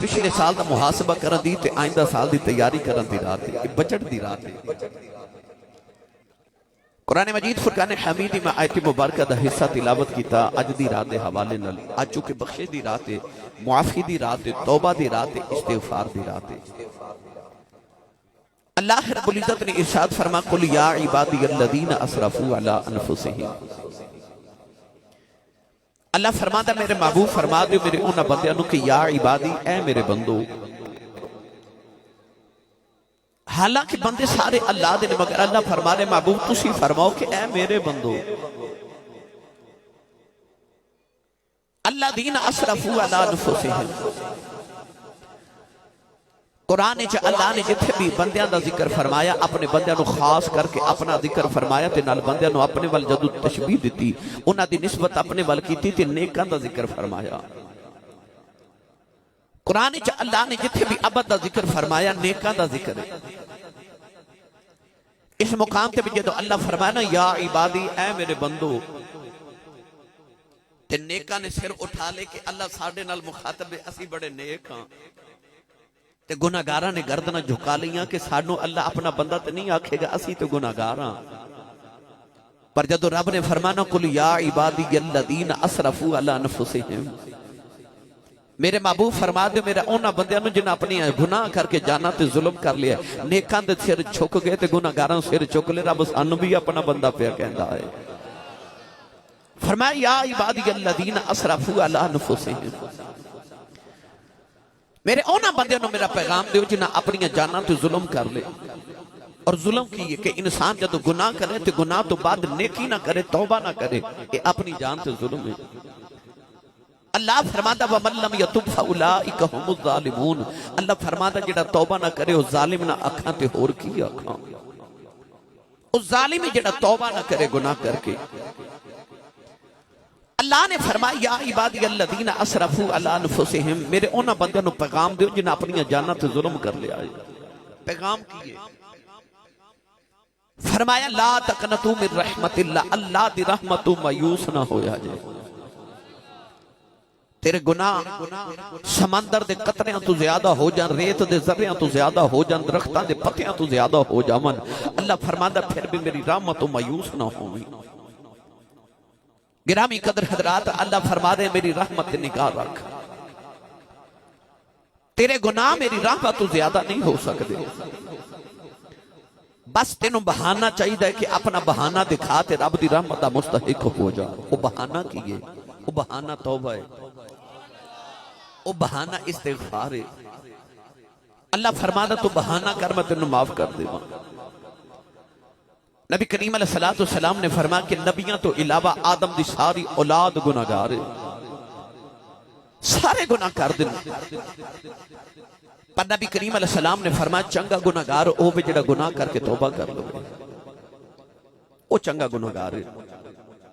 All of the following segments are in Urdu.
پچھلے سال دا محاسبہ کرن دی تے آئندہ سال دی تیاری کرن دی رات ہے، بجٹ دی رات ہے۔ قرآن مجید فرقان حمیدی میں آیت مبارکہ دا حصہ تلاوت کیتا اج دی رات دے حوالے نال۔ اج چونکہ بخشے دی رات ہے، معافی دی رات ہے، توبہ دی رات ہے، استغفار دی رات ہے۔ اللہ رب العزت نے ارشاد فرما قل یا عبادی الذین اسرفوا علی انفسہم۔ اللہ فرماتا میرے محبوب فرما دیو میرے انہاں بندیاں نو کہ یا عبادی اے میرے بندو۔ حالانکہ بندے سارے اللہ دے نے مگر اللہ فرما رہے محبوب تسی فرماؤ کہ اے میرے بندو الذین اسرفوا علی انفسہم۔ قرآن اللہ نے جتھے بھی بندیاں دا ذکر فرمایا اپنے بندیاں نو خاص کر کے اپنا ذکر فرمایا تے نال بندیاں نو اپنے وال جدو تشبیح دیتی انہاں دی نسبت اپنے وال کیتی تے نیکاں دا ذکر فرمایا۔ قرآن اللہ نے جتھے بھی عبد دا ذکر فرمایا نیکاں دا ذکر ہے۔ اس مقام تے بھی جدو اللہ فرمایا نا یا عبادی اے میرے بندو تے نیکاں نے سر اٹھا لے کہ اللہ ساڑھے نال مخاطب ہے اسی بڑے نیک ہاں تے گناہگاراں نے گردناں جھکا لیاں کہ سانوں اللہ اپنا بندہ تے نہیں آکھے گا اسی تے گناہگاراں۔ پر جدو رب نے فرمانا قل یا عبادی الذین اسرفوا علی انفسہم، میرے محبوب فرما دے میرا انہاں بندیاں نو جنہاں اپنی گناہ کر کے جانا تے ظلم کر لیا نیکاں دے سر چھک گئے تے گناہگاراں سر چھک لے رب سانوں بھی اپنا بندہ پیا کہندا ہے۔ فرمایا یا عبادی الذین اسرفوا علی انفسہم، میرے اونا بندے نو میرا پیغام دیو جنہاں اپنی جانا تو ظلم کر لے۔ اور ظلم کی یہ کہ انسان جب گناہ کرے تو گناہ تو بعد نیکی نہ کرے توبہ نہ کرے یہ اپنی جان تو ظلم ہے۔ اللہ فرماتا وَمَن لَّمْ يَتُبْ فَأُولَٰئِكَ هُمُ الظَّالِمُونَ، اللہ فرماتا جڑا توبہ نہ کرے وہ ظالم نہ اکھاں تے ہور کی اکھاں، اس ظالم جڑا توبہ نہ کرے گناہ کر کے۔ اللہ نے فرمایا یا عبادی الذین اسرفوا علی انفسہم، میرے انہاں بندیاں نو پیغام دیو جنہاں اپنی جاناں تے ظلم کر لیا ہے۔ پیغام کیے فرمایا لا تقنطوا من رحمت اللہ، اللہ دی رحمت مایوس نہ ہویا جائے۔ تیرے گناہ سمندر دے قطریاں تو زیادہ ہو جان، ریت دے ذریاں تو زیادہ ہو جان، درختاں دے پتیاں تو زیادہ ہو جاون، اللہ فرماتا پھر بھی میری رحمت مایوس نہ ہوئی۔ گرامی قدر حضرات اللہ فرما دے میری رحمت نگاہ رکھ، تیرے گناہ میری رحمت تو زیادہ نہیں ہو سکتے، بس تینوں بہانہ چاہیے کہ اپنا بہانہ دکھا تے رب دی رحمت دا مستحق ہو جا۔ وہ بہانہ کیے، وہ بہانہ توبہ ہے، وہ بہانہ استغفار ہے۔ اللہ فرما دے تو بہانہ کر میں تینوں معاف کر دے گا۔ نبی کریم علیہ السلام نے فرمایا کہ نبیاں تو علاوہ آدم دی ساری اولاد گناہگار ہے، سارے گناہ کر دیں، پر نبی کریم علیہ السلام نے فرمایا چنگا گناہگار او بھی جڑا گناہ کر کے توبہ کر لو، وہ چنگا گناہگار ہے۔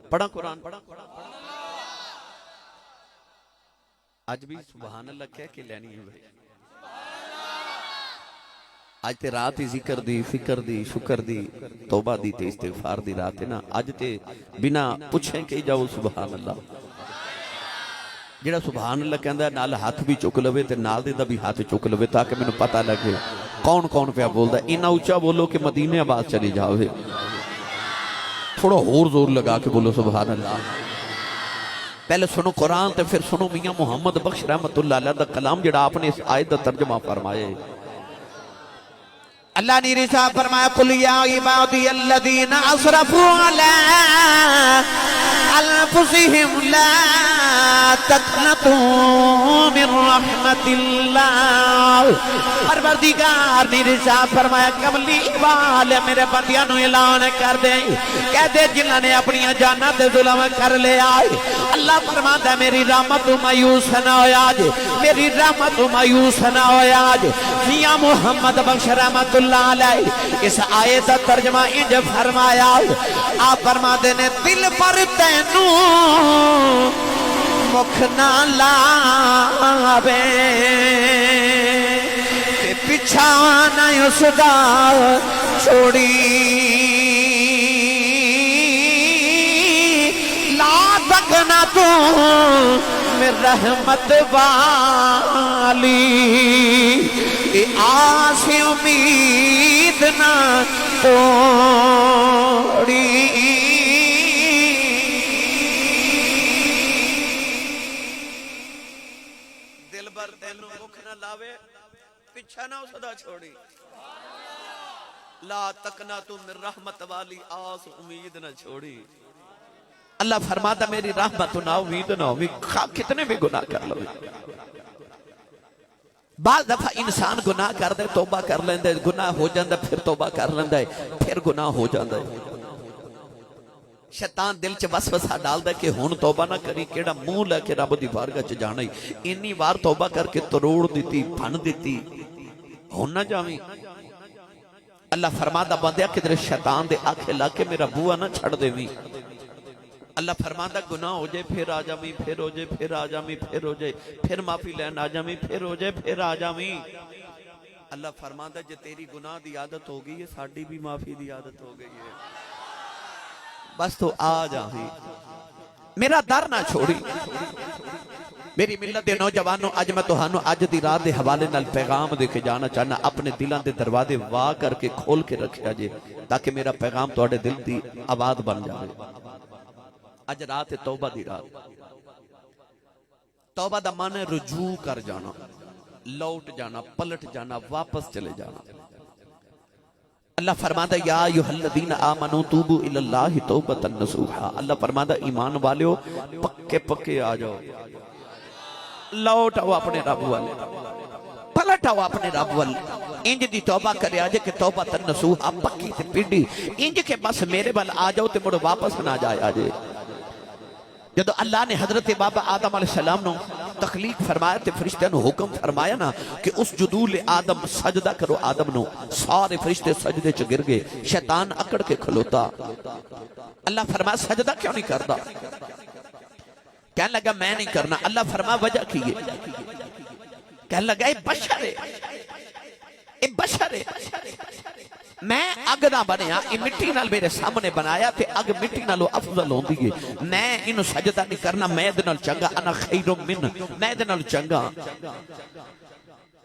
پڑھا قرآن آج بھی سبحان اللہ کہہ کے لینی ہے بھائی۔ آج تے رات ہی ذکر دی، فکر دی، شکر دی، توبہ دی تے استغفار دی رات ہے نا۔ آج تے بنا پوچھیں کہ جاؤ سبحان اللہ، جڑا سبحان اللہ کہندا ہے نال ہاتھ بھی چک لوے تے نال دے دا بھی ہاتھ چک لوے تاکہ میں نے پتہ لگے کون کون پہ بولدا ہے۔ اینا اونچا بولو کہ مدینے آباد چلی جاوے، تھوڑا اور زور لگا کے بولو سبحان اللہ۔ پہلے سنو قرآن تے پھر سنو میاں محمد بخش رحمت اللہ علیہ دا کلام جڑا آپ نے اس آیت دا ترجمہ فرمایا ہے۔ اللہ نے رسالہ فرمایا قل یا عبادی الذین اسرفوا علی انفسہم لا تقنطوا من رحمت اللہ۔ پروردگار نے رسالہ فرمایا کملی والے میرے بندیاں نو اعلان کر دیں، کہہ دے جنہاں نے اپنی جاناں تے ظلم کر لیا ہے اللہ فرماتا ہے میری رحمت مایوس نہ ہویا جے، میری رحمت مایوس نہ ہویا جے۔ میاں محمد بخش رحمت اللہ علیہ اس آیت کا ترجمہ انج فرمایا، آپ فرماتے نے دل پر تینوں مکھ نہ لاوے تے پچھا نہ اس دا چھوڑی، لا تقنطوا من رحمت والی آس امید نہ توڑی دل بر تینوں بھوک نہ لاوے پیچھا نہ صدا چھوڑی لا تقنطوا من رحمت والی آس امید نہ چھوڑی اللہ فرماتا میری رحمت نہ امید نہ ہو کتنے بھی گناہ کر لو بعض دفعہ انسان گناہ کر دے توبہ کر لیندے گناہ ہو جاندے پھر توبہ کر لیندے پھر گناہ ہو جاندے شیطان دل چ وسوسہ ڈال دے کہ ہن توبہ نہ کری کیڑا منہ لے کے رب دی بارگاہ چ جانا ہی انی بار توبہ کر کے توڑ دیتی بھن دیتی ہن نہ جاویں اللہ فرماتا بندیا کدھر شیطان دے آنکھیں لا کے میرا بوا نہ چھڑ دیویں اللہ فرماتا گناہ ہو جائے پھر آ جاویں پھر ہو جائے پھر آ جاویں پھر ہو جائے پھر معافی لین آ جاویں پھر ہو جائے پھر آ جاویں اللہ فرماتا جے تیری گناہ دی عادت ہو گئی ہے ساڈی بھی معافی دی عادت ہو گئی ہے بس تو آ جاویں میرا در نہ چھوڑی میری ملت دے نوجوانوں اج میں تہانوں اج دی رات دے حوالے نال پیغام دے کے جانا چاہنا اپنے دلاں دے دروازے وا کر کے کھول کے رکھیا جے تاکہ میرا پیغام تواڈے دل دی آواز بن جائے اج رات توبہ دی رات توبہ دا معنی رجوع کر جانا لوٹ جانا پلٹ جانا واپس چلے جانا اللہ فرماتا یا ایھا الذین آمنوا توبوا الی اللہ توبۃ نصوحا اللہ فرماتا ایمان والیو پکے پکے آ جاؤ لوٹ آؤ اپنے رب والے پلٹ آؤ اپنے رب والے انج دی توبہ کرے آجے کہ توبہ تن نصوحا پکی تے پیڈی انج کے بس میرے وال آ جاؤ تے مڑ واپس نہ جائے آجے جدو اللہ نے حضرت بابا آدم علیہ السلام نو تخلیق فرمایا تے فرشتہ نو حکم فرمایا نا کہ اس جدول آدم سجدہ کرو آدم نو سارے فرشتے سجدے چ گر گئے شیطان اکڑ کے کھلوتا اللہ فرمایا سجدہ کیوں نہیں کردا کہنے لگا میں نہیں کرنا اللہ فرما وجہ کی ہے کہنے لگا اے بشر ہے میں اگ نہ بنیا یہ مٹی نال میرے سامنے بنایا تے اگ مٹی نالو افضل ہوندی ہے میں انہوں سجدہ نہیں کرنا میں دے نال چنگا انا خیر من میں دے نال چنگا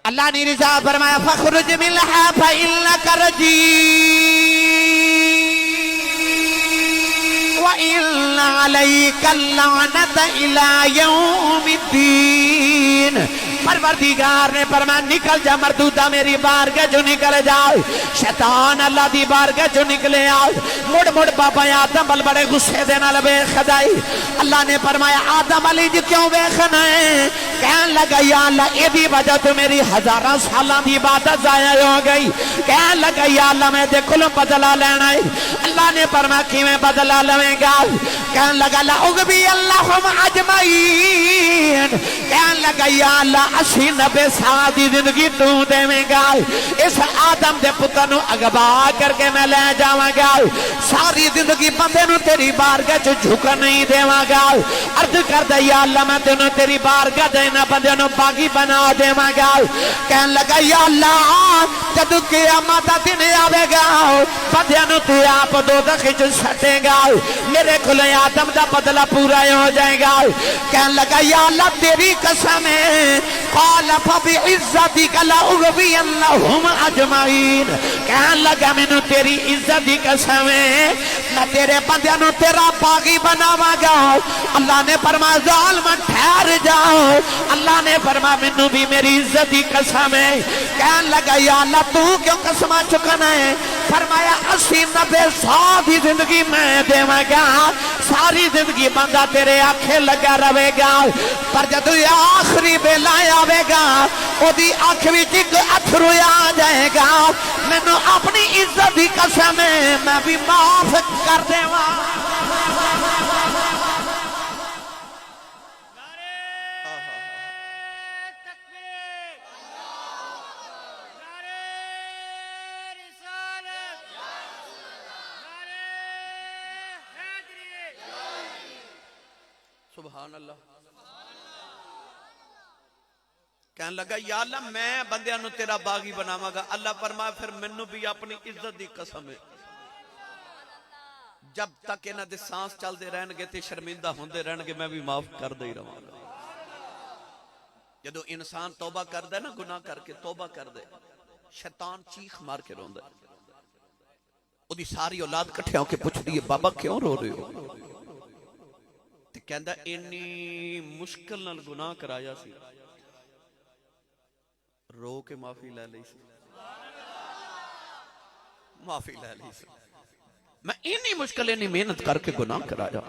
اللہ نے رضا فرمایا فخرج منها فإنك رجيم وإن عليك اللعنة إلى يوم الدين پروردگار نے فرمایا نکل جا مردودہ میری بارگاہ جو نکل جاؤ شیطان اللہ دی بارگاہ جو نکلے آؤ مڑ مڑ بابا آدم بل بڑے غصے دینا لبے خدائی اللہ نے فرمایا آدم علی جی کیوں بیخنا ہے کہن لگا یا اللہ اے دی وجہ تو میری ہزاراں سالاں دی عبادت ضائع ہو گئی کہن لگا یا اللہ میں دے کلوں بدلہ لینا ہے اللہ نے فرمایا کہ میں بدلہ لویں گا کہن لگا لأغوی اللہم اجمعین کہن لگا یا اللہ 80-90 سال دی زندگی تو دے میں گا اس آدم دے پتر نو اگبا کر کے میں لے جاواں گا ساری زندگی بندے نو تیری بارگاہ چ جھکا نہیں دیواں گا عرض کر دے یا اللہ میں تینوں تیری بارگاہ دینا بندے نو باغی بنا دیواں گا کہن لگا یا اللہ جب قیامت دا دن آوے گا بندے نو تو آپ دوزخ چ سٹے گا میرے کھلے آدم دا بدلہ پورا ہو جائے گا کہن لگا یا اللہ تیری قسم ہے قال فبعزتك لأغوينهم اجمعین کہن لگا مینوں تیری عزت دی قسم ہے میں تیرے بندیاں نو تیرا باغی بناواں گا اللہ نے فرمایا ظالم ٹھہر جاؤ اللہ نے فرمایا مینوں بھی میری عزت دی قسم ہے کہن لگا یا اللہ تو کیوں قسم چکنا ہے فرمایا 80-90 سال دی زندگی میں دیواں گا ساری زندگی بندہ تیرے آنکھیں لگا رہے گا پر جدو آخری بیلا آوے گا او دی آنکھ وچ ایک اتھرو آ جائے گا مینوں اپنی عزت دی قسم ہے میں بھی معاف کر دیواں سبحان اللہ کہنے لگا یا اللہ میں بندیاں نو تیرا باغی بناواں گا اللہ فرمایا پھر منو بھی اپنی عزت دی قسم ہے جب تک انہاں دے سانس چل دے رہن گے تے شرمندہ ہوندے رہن گے میں بھی معاف کر دے رہاں گا جدو انسان توبہ کر دے نا گناہ کر کے توبہ کر دے شیطان چیخ مار کے روندا ہے او دی ساری اولاد کٹھے ہو کے پوچھ دی بابا کیوں رو رہے ہو تے کہندا انی مشکل نال گناہ کرایا سی رو کے معافی لے لئی سی معافی لے لی سی میں انی مشکل انی محنت کر کے گناہ کرایا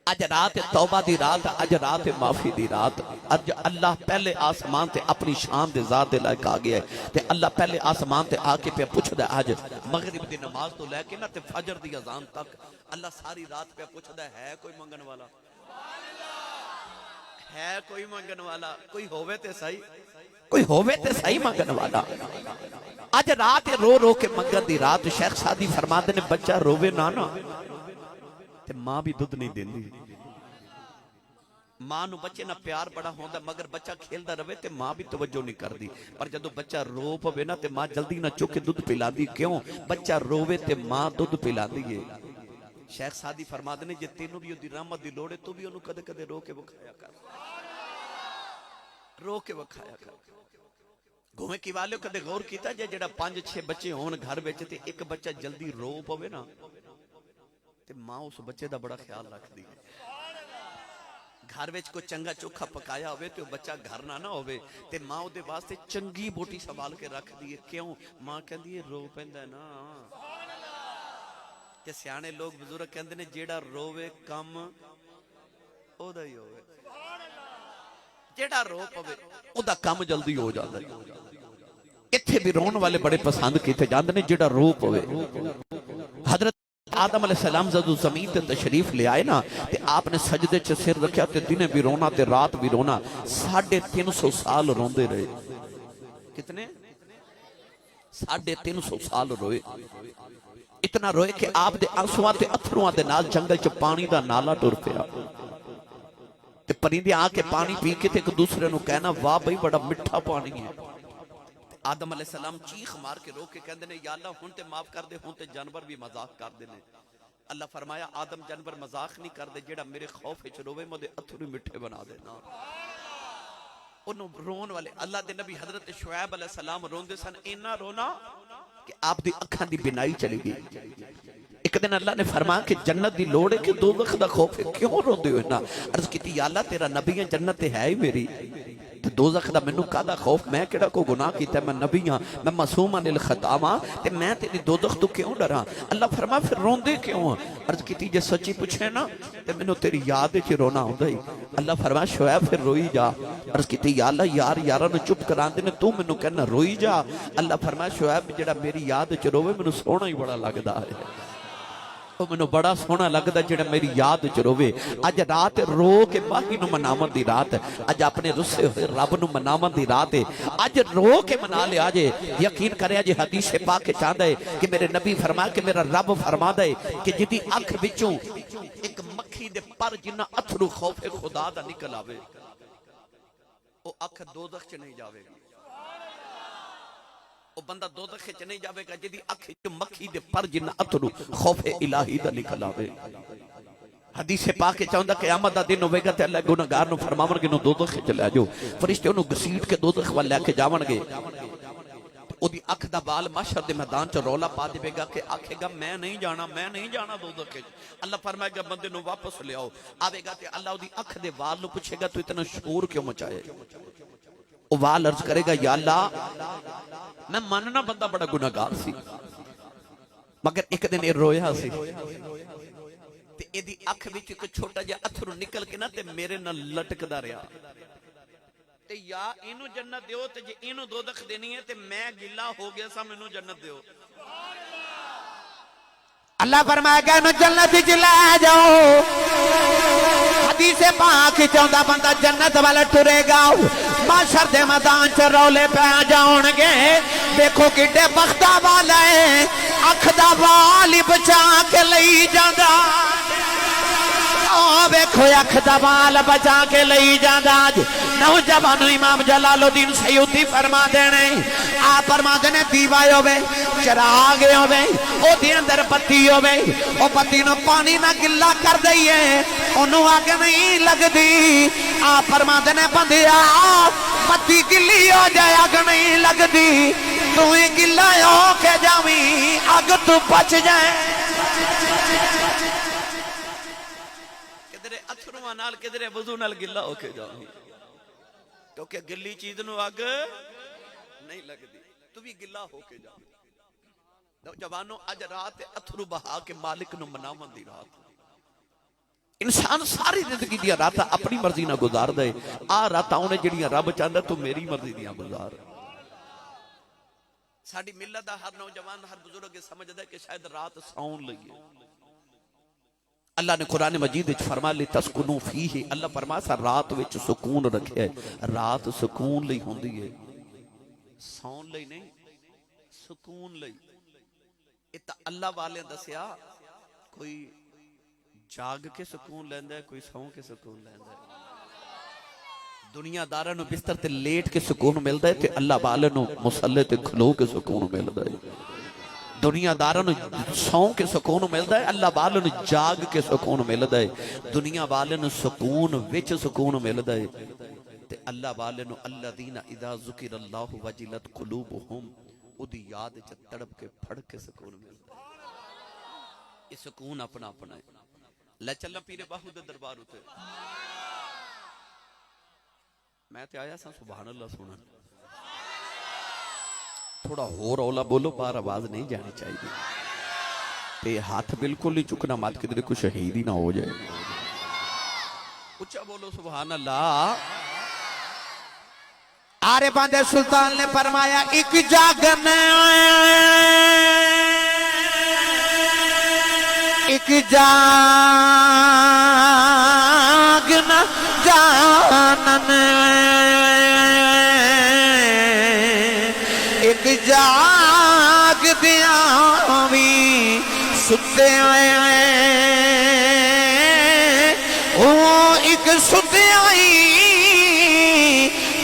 اج رات توبہ دی رات اج رات معافی دی رات اج اللہ پہلے آسمان تے اپنی شان دے ذات دے لائق آ گیا ہے تے اللہ پہلے آسمان تے آ کے پہ پوچھدا ہے اج مغرب دی نماز تو لے کے نا تے فجر دی اذان تک اللہ ساری رات پہ پوچھدا ہے کوئی منگن والا ہے کوئی منگن والا کوئی ہووے تے صحیح کوئی ہووے تے صحیح منگن والا اج رات رو رو کے منگن دی رات شیخ سعدی فرماندے نے بچہ رووے نہ تے ماں بھی دودھ نہیں دیندی ماں نو بچے نہ پیار بڑا ہوندا مگر بچہ کھیلدا رہے تے ماں بھی توجہ نہیں کردی پر جدو بچہ رو پوے نا تے ماں جلدی نہ چوک کے دودھ پلاندی کیوں بچہ رووے تے ماں دودھ پلاندی ہے شیخ سعدی فرماندے نے جے تینوں بھی دی رحمت دی لوڑ ہے تو بھی اونوں کدے کدے رو کے وکھایا کر رو کے وکھایا کر گھومے کی والے کدے غور کیتا جے جڑا 5-6 بچے ہون گھر وچ تے ایک بچہ جلدی رو پوے نا تے ماں اس بچے دا بڑا خیال رکھ دی گھر وچ کوئی چنگا چوکھا پکایا ہوئے تے بچہ گھر نہ ہوئے تے ماں او دے واسطے چنگی بوٹی سنبھال کے رکھ دی کیوں ماں کہندی ہے رو پیندا ہے نا تے سیانے لوگ بزرگ کہندے نے جیڑا روے کم او دا ہی ہوئے جیڑا رو پوے او دا کم جلدی ہو جاندا ہے ایتھے بھی رون والے بڑے پسند کیتے جاندے نے جیڑا رو پوے حضرت آدم علیہ السلام جدو زمین تے تشریف لے آئے نا تے آپ نے سجدے چ سر رکھیا تے دن بھی رونا تے رات بھی رونا 350 سال روندے رہے کتنے 350 سال روئے اتنا روئے کہ آپ دے آنسواں تے اتھرواں دے نال جنگل چ پانی دا نالا ٹر پیا تے پرندے آ کے پانی پی کے تے ایک دوسرے نو کہنا واہ بھائی بڑا میٹھا پانی ہے آدم علیہ السلام چیخ مار کے رو کے کہندے نے یا اللہ ہن تے معاف کر دے ہن تے جانور بھی مذاق کر دے نے اللہ فرمایا آدم جانور مذاق نہیں کر دے جیڑا میرے خوف وچ روے مودے اتھرو میٹھے بنا دینا انہوں رون والے اللہ دے نبی حضرت شعیب علیہ السلام روندے سن اینا رونا کہ آپ دی اکھاں دی بینائی چلی گئی ایک دن اللہ نے فرمایا کہ جنت دی لوڑ ہے کہ دوزخ دا خوف ہے کیوں روندے ہو نا عرض کیتی یا اللہ تیرا نبی ہے جنت ہے ہی میری تے دوزخ دا مینوں کادا خوف میں کیڑا کو گناہ کیتا ہے میں نبی ہاں میں معصوم عن الخطا ہاں تے میں تیری دوزخ تو کیوں ڈراں اللہ فرمایا پھر روندے کیوں عرض کیتی جے سچی پوچھے نا تے مینوں تیری یاد وچ رونا ہوندا ہی اللہ فرمایا شعیب پھر روئی جا عرض کیتی یا اللہ یاراں نوں چپ کراندے نے تو مینوں کہنا روئی جا اللہ فرمایا شعیب جڑا میری یاد وچ روے مینوں سونا ہی بڑا لگدا ہے مینوں بڑا سونا لگدا جڑا میری یاد وچ روے اج رات رو کے باقی نو مناون دی رات اج اپنے رسے ہوئے رب نو مناون دی رات ہے اج رو کے منا لے اج یقین کرے جے حدیث پاک چاہندا ہے کہ میرے نبی فرمایا کہ میرا رب فرمادا ہے کہ جدی اکھ وچوں ایک مکھی دے پر جنہ اتھرو خوف خدا دا نکل آوے او اکھ دوزخ چ نہیں جاوے گی وہ بندہ دوزخ چ نہیں جاوے گا جدی اکھ وچ مکھی دے پر جنہ اتھرو خوف الہی دا نکل آوے حدیث پاک چاہندا قیامت دا دن ہوے گا تے اللہ گنہگار نو فرماون گے نو دوزخ چ لے جاؤ فرشتے اونوں گھسیٹ کے دوزخ ول لے کے جاون گے او دی اکھ دا بال محشر دے میدان چ رولا پا دے گا کہ آکھے گا میں نہیں جانا دوزخ وچ اللہ فرمائے گا بندے نو واپس لے آؤ آوے گا تے اللہ او دی اکھ دے وال نو پوچھے گا تو اتنا شور کیوں مچائے او وال عرض کرے گا یا اللہ میں ماننا بندہ بڑا گناہگار سی مگر ایک دن یہ رویا سی تے اے دی اکھ وچ ایک چھوٹا جہا اتھرو نکل کے نا تے میرے نال لٹکدا رہیا تے یا اینو جنت دیو تے جے اینو دوزخ دینی ہے تے میں گلا ہو گیا سا مینوں جنت دیو اللہ فرمایا کہ انہوں جنت وچ لے جاؤ حدیث پاک چاہندا بندہ جنت والا ٹرے گا محشر دے میدان چ رولے پہ جاؤن گے دیکھو کڈے بختاں والا ہے اکھ دا وال بچا کے لئی جاندا ویکھو اکھ دا وال بچا کے لئی جاندا نوجوانوں امام جلال الدین سیوطی فرما دینے آپ فرما دینے دیوائے ہوئے چراغ ہوئے او دی اندر پتی ہوئے او پتی نو پانی نہ گلا کر دئیے انہوں آگے نہیں لگ دی آپ فرما دینے بندیا پتی گلی ہو جائے آگ نہیں لگ دی تو ہی گلا ہو کے جاویں آگ تو پچ جائے کدھرے اتھروں نال کدھرے وضو نال گلا ہو کے جاویں کیونکہ گلی چیز نو آگ نہیں لگ دی تو بھی گلا ہو کے جاویں نوجوانوں اج رات اتھرو بہا کے مالک نو مناون دی رات انسان ساری زندگی دیا رات اپنی مرضی نہ گزار دے آ رات انہیں جڑیاں رب چاہندا تو میری مرضی دیاں گزار ساڈی ملت دا ہر نوجوان ہر بزرگ سمجھدا ہے کہ شاید رات سون لئیے اللہ نے قرآن مجید وچ فرما لی تسکنو فیہ اللہ فرما سا رات وچ سکون رکھے رات سکون لئی ہوندی ہے سون لئی نہیں سکون لئی اتا اللہ والے دسیا کوئی جاگ کے سکون لیندہ ہے کوئی سون کے سکون لیندہ ہے دنیا دارہ نو بستر تے لیٹ کے سکون ملدہ ہے تے اللہ والے نو مسلح تے کھلو کے سکون ملدہ ہے دنیا دارہ نو سون کے سکون ملدہ ہے اللہ والے نو جاگ کے سکون ملدہ ہے دنیا والے نو سکون وچ سکون ملدہ ہے تے اللہ والے نو الذین اذا ذکر اللہ وجلت قلوبہم ادھی یاد چا تڑپ کے پھڑ کے سکون ملتا ہے یہ سکون اپنا اپنا ہے لے چلنا پیر باہو دے دربار ہوتے میں تے آیا سا سبحان اللہ سونا تھوڑا ہو رولا بولو بار آواز نہیں جانی چاہیے تے ہاتھ بالکل نہیں چکنا مات کدھر کوئی شہید ہی نہ ہو جائے اچھا بولو سبحان اللہ آرے باندے سلطان نے فرمایا ایک جاگنا ایک جاگنا جانن ایک جاگ دیاوی ستے او ایک ستے آئی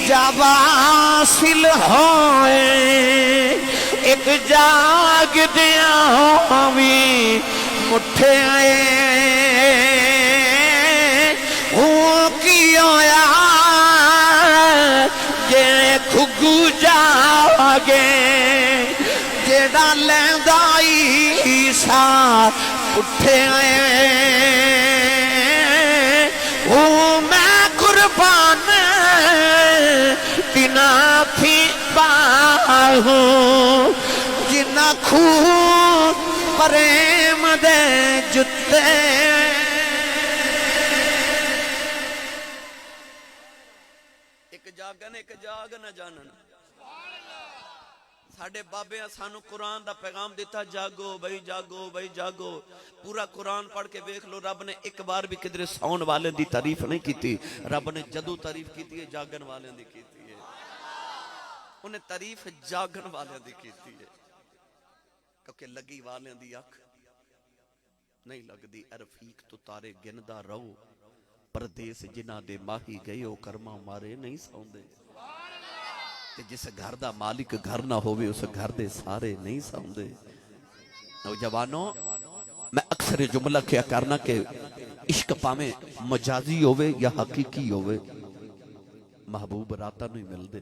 جب حاصل ہوئے ایک جاگ دیاوی مٹھے کی ہویا جے کھگو جاگے جیڑا لیندائی سا اٹھے میں قربان تینا تھی باہو جنا خون پریم دے جتے ایک جاگ نہ جانن ساڑھے بابے سانو قرآن دا پیغام دیتا جاگو بھائی جاگو بھائی جاگو پورا قرآن پڑھ کے بیکھ لو رب نے ایک بار بھی کدھر سون والے دی تعریف نہیں کی تھی رب نے جدو تعریف کی تھی جاگن والے دی کی تھی انہیں تعریف جاگن والے دی کی تھی کیونکہ لگی والے دی اکھ نہیں لگ دی ارفیق تو تارے گندہ رہو پردیس جنہ دے ماہی گئے ہو کرما مارے نہیں سوندے جس گھر دا مالک گھر نہ ہوئے اس گھر دے سارے نہیں سوندے نوجوانوں میں اکثر جملہ کیا کرنا کہ عشق پامیں مجازی ہوئے یا حقیقی ہوئے محبوب راتا نہیں مل دے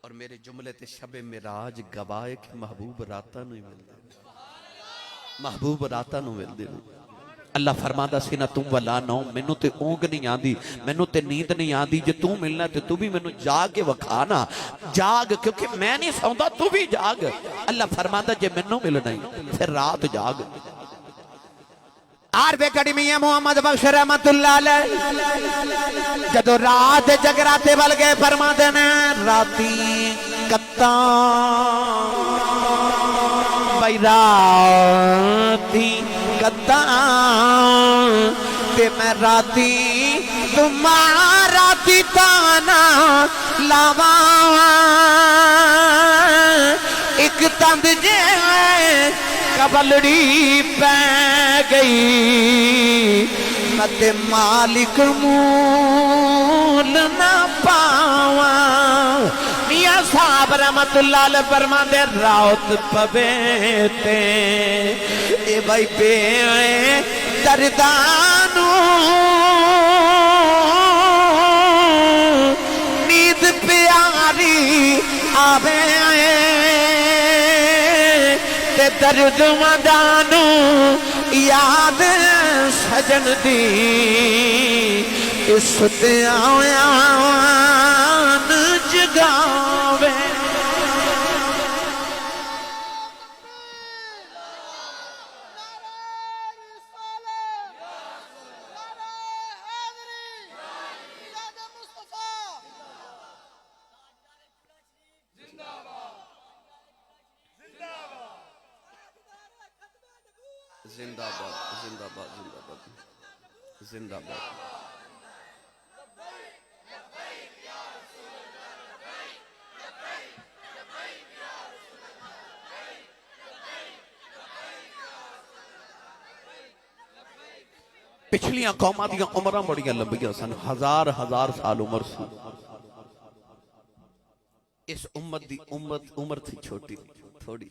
اور میرے جملے تے شب معراج گواہ کہ محبوب راتا نہیں مل دے محبوب راتا نہیں مل دے اللہ فرمادا سی نہ تم ولا نو مینوں تے اونگ نہیں آندی مینوں تے نیند نہیں آندی جے تو ملنا تے تو بھی مینوں جاگ کے وکھانا جاگ کیونکہ میں نہیں سوندا تو بھی جاگ اللہ فرمادا جے مینوں ملنا ہی پھر رات جاگ آر بے کڑی میاں محمد بخش رحمت اللہ علیہ جدو رات جگراتے بل گئے فرما دینے راتی کتا بھائی راتی کتا تے میں راتی تمہارا تانا لاوا ایک تند جے کبلڑی پہ گئی نعمت مالک مول نہ پاواں میاں صاحب رحمت اللہ علیہ فرماندے راوت پوے تے اے بھائی پے دردانو نیند پیاری آوے تے درد مدانو یاد سجن دی اس آویان جگاوے زندہ باد زندہ باد زندہ باد زندہ باد پچھلیاں قوماں دیاں عمراں بڑیاں لمبیاں سن ہزار ہزار سال عمر سی اس امت دی عمر تھی چھوٹی تھوڑی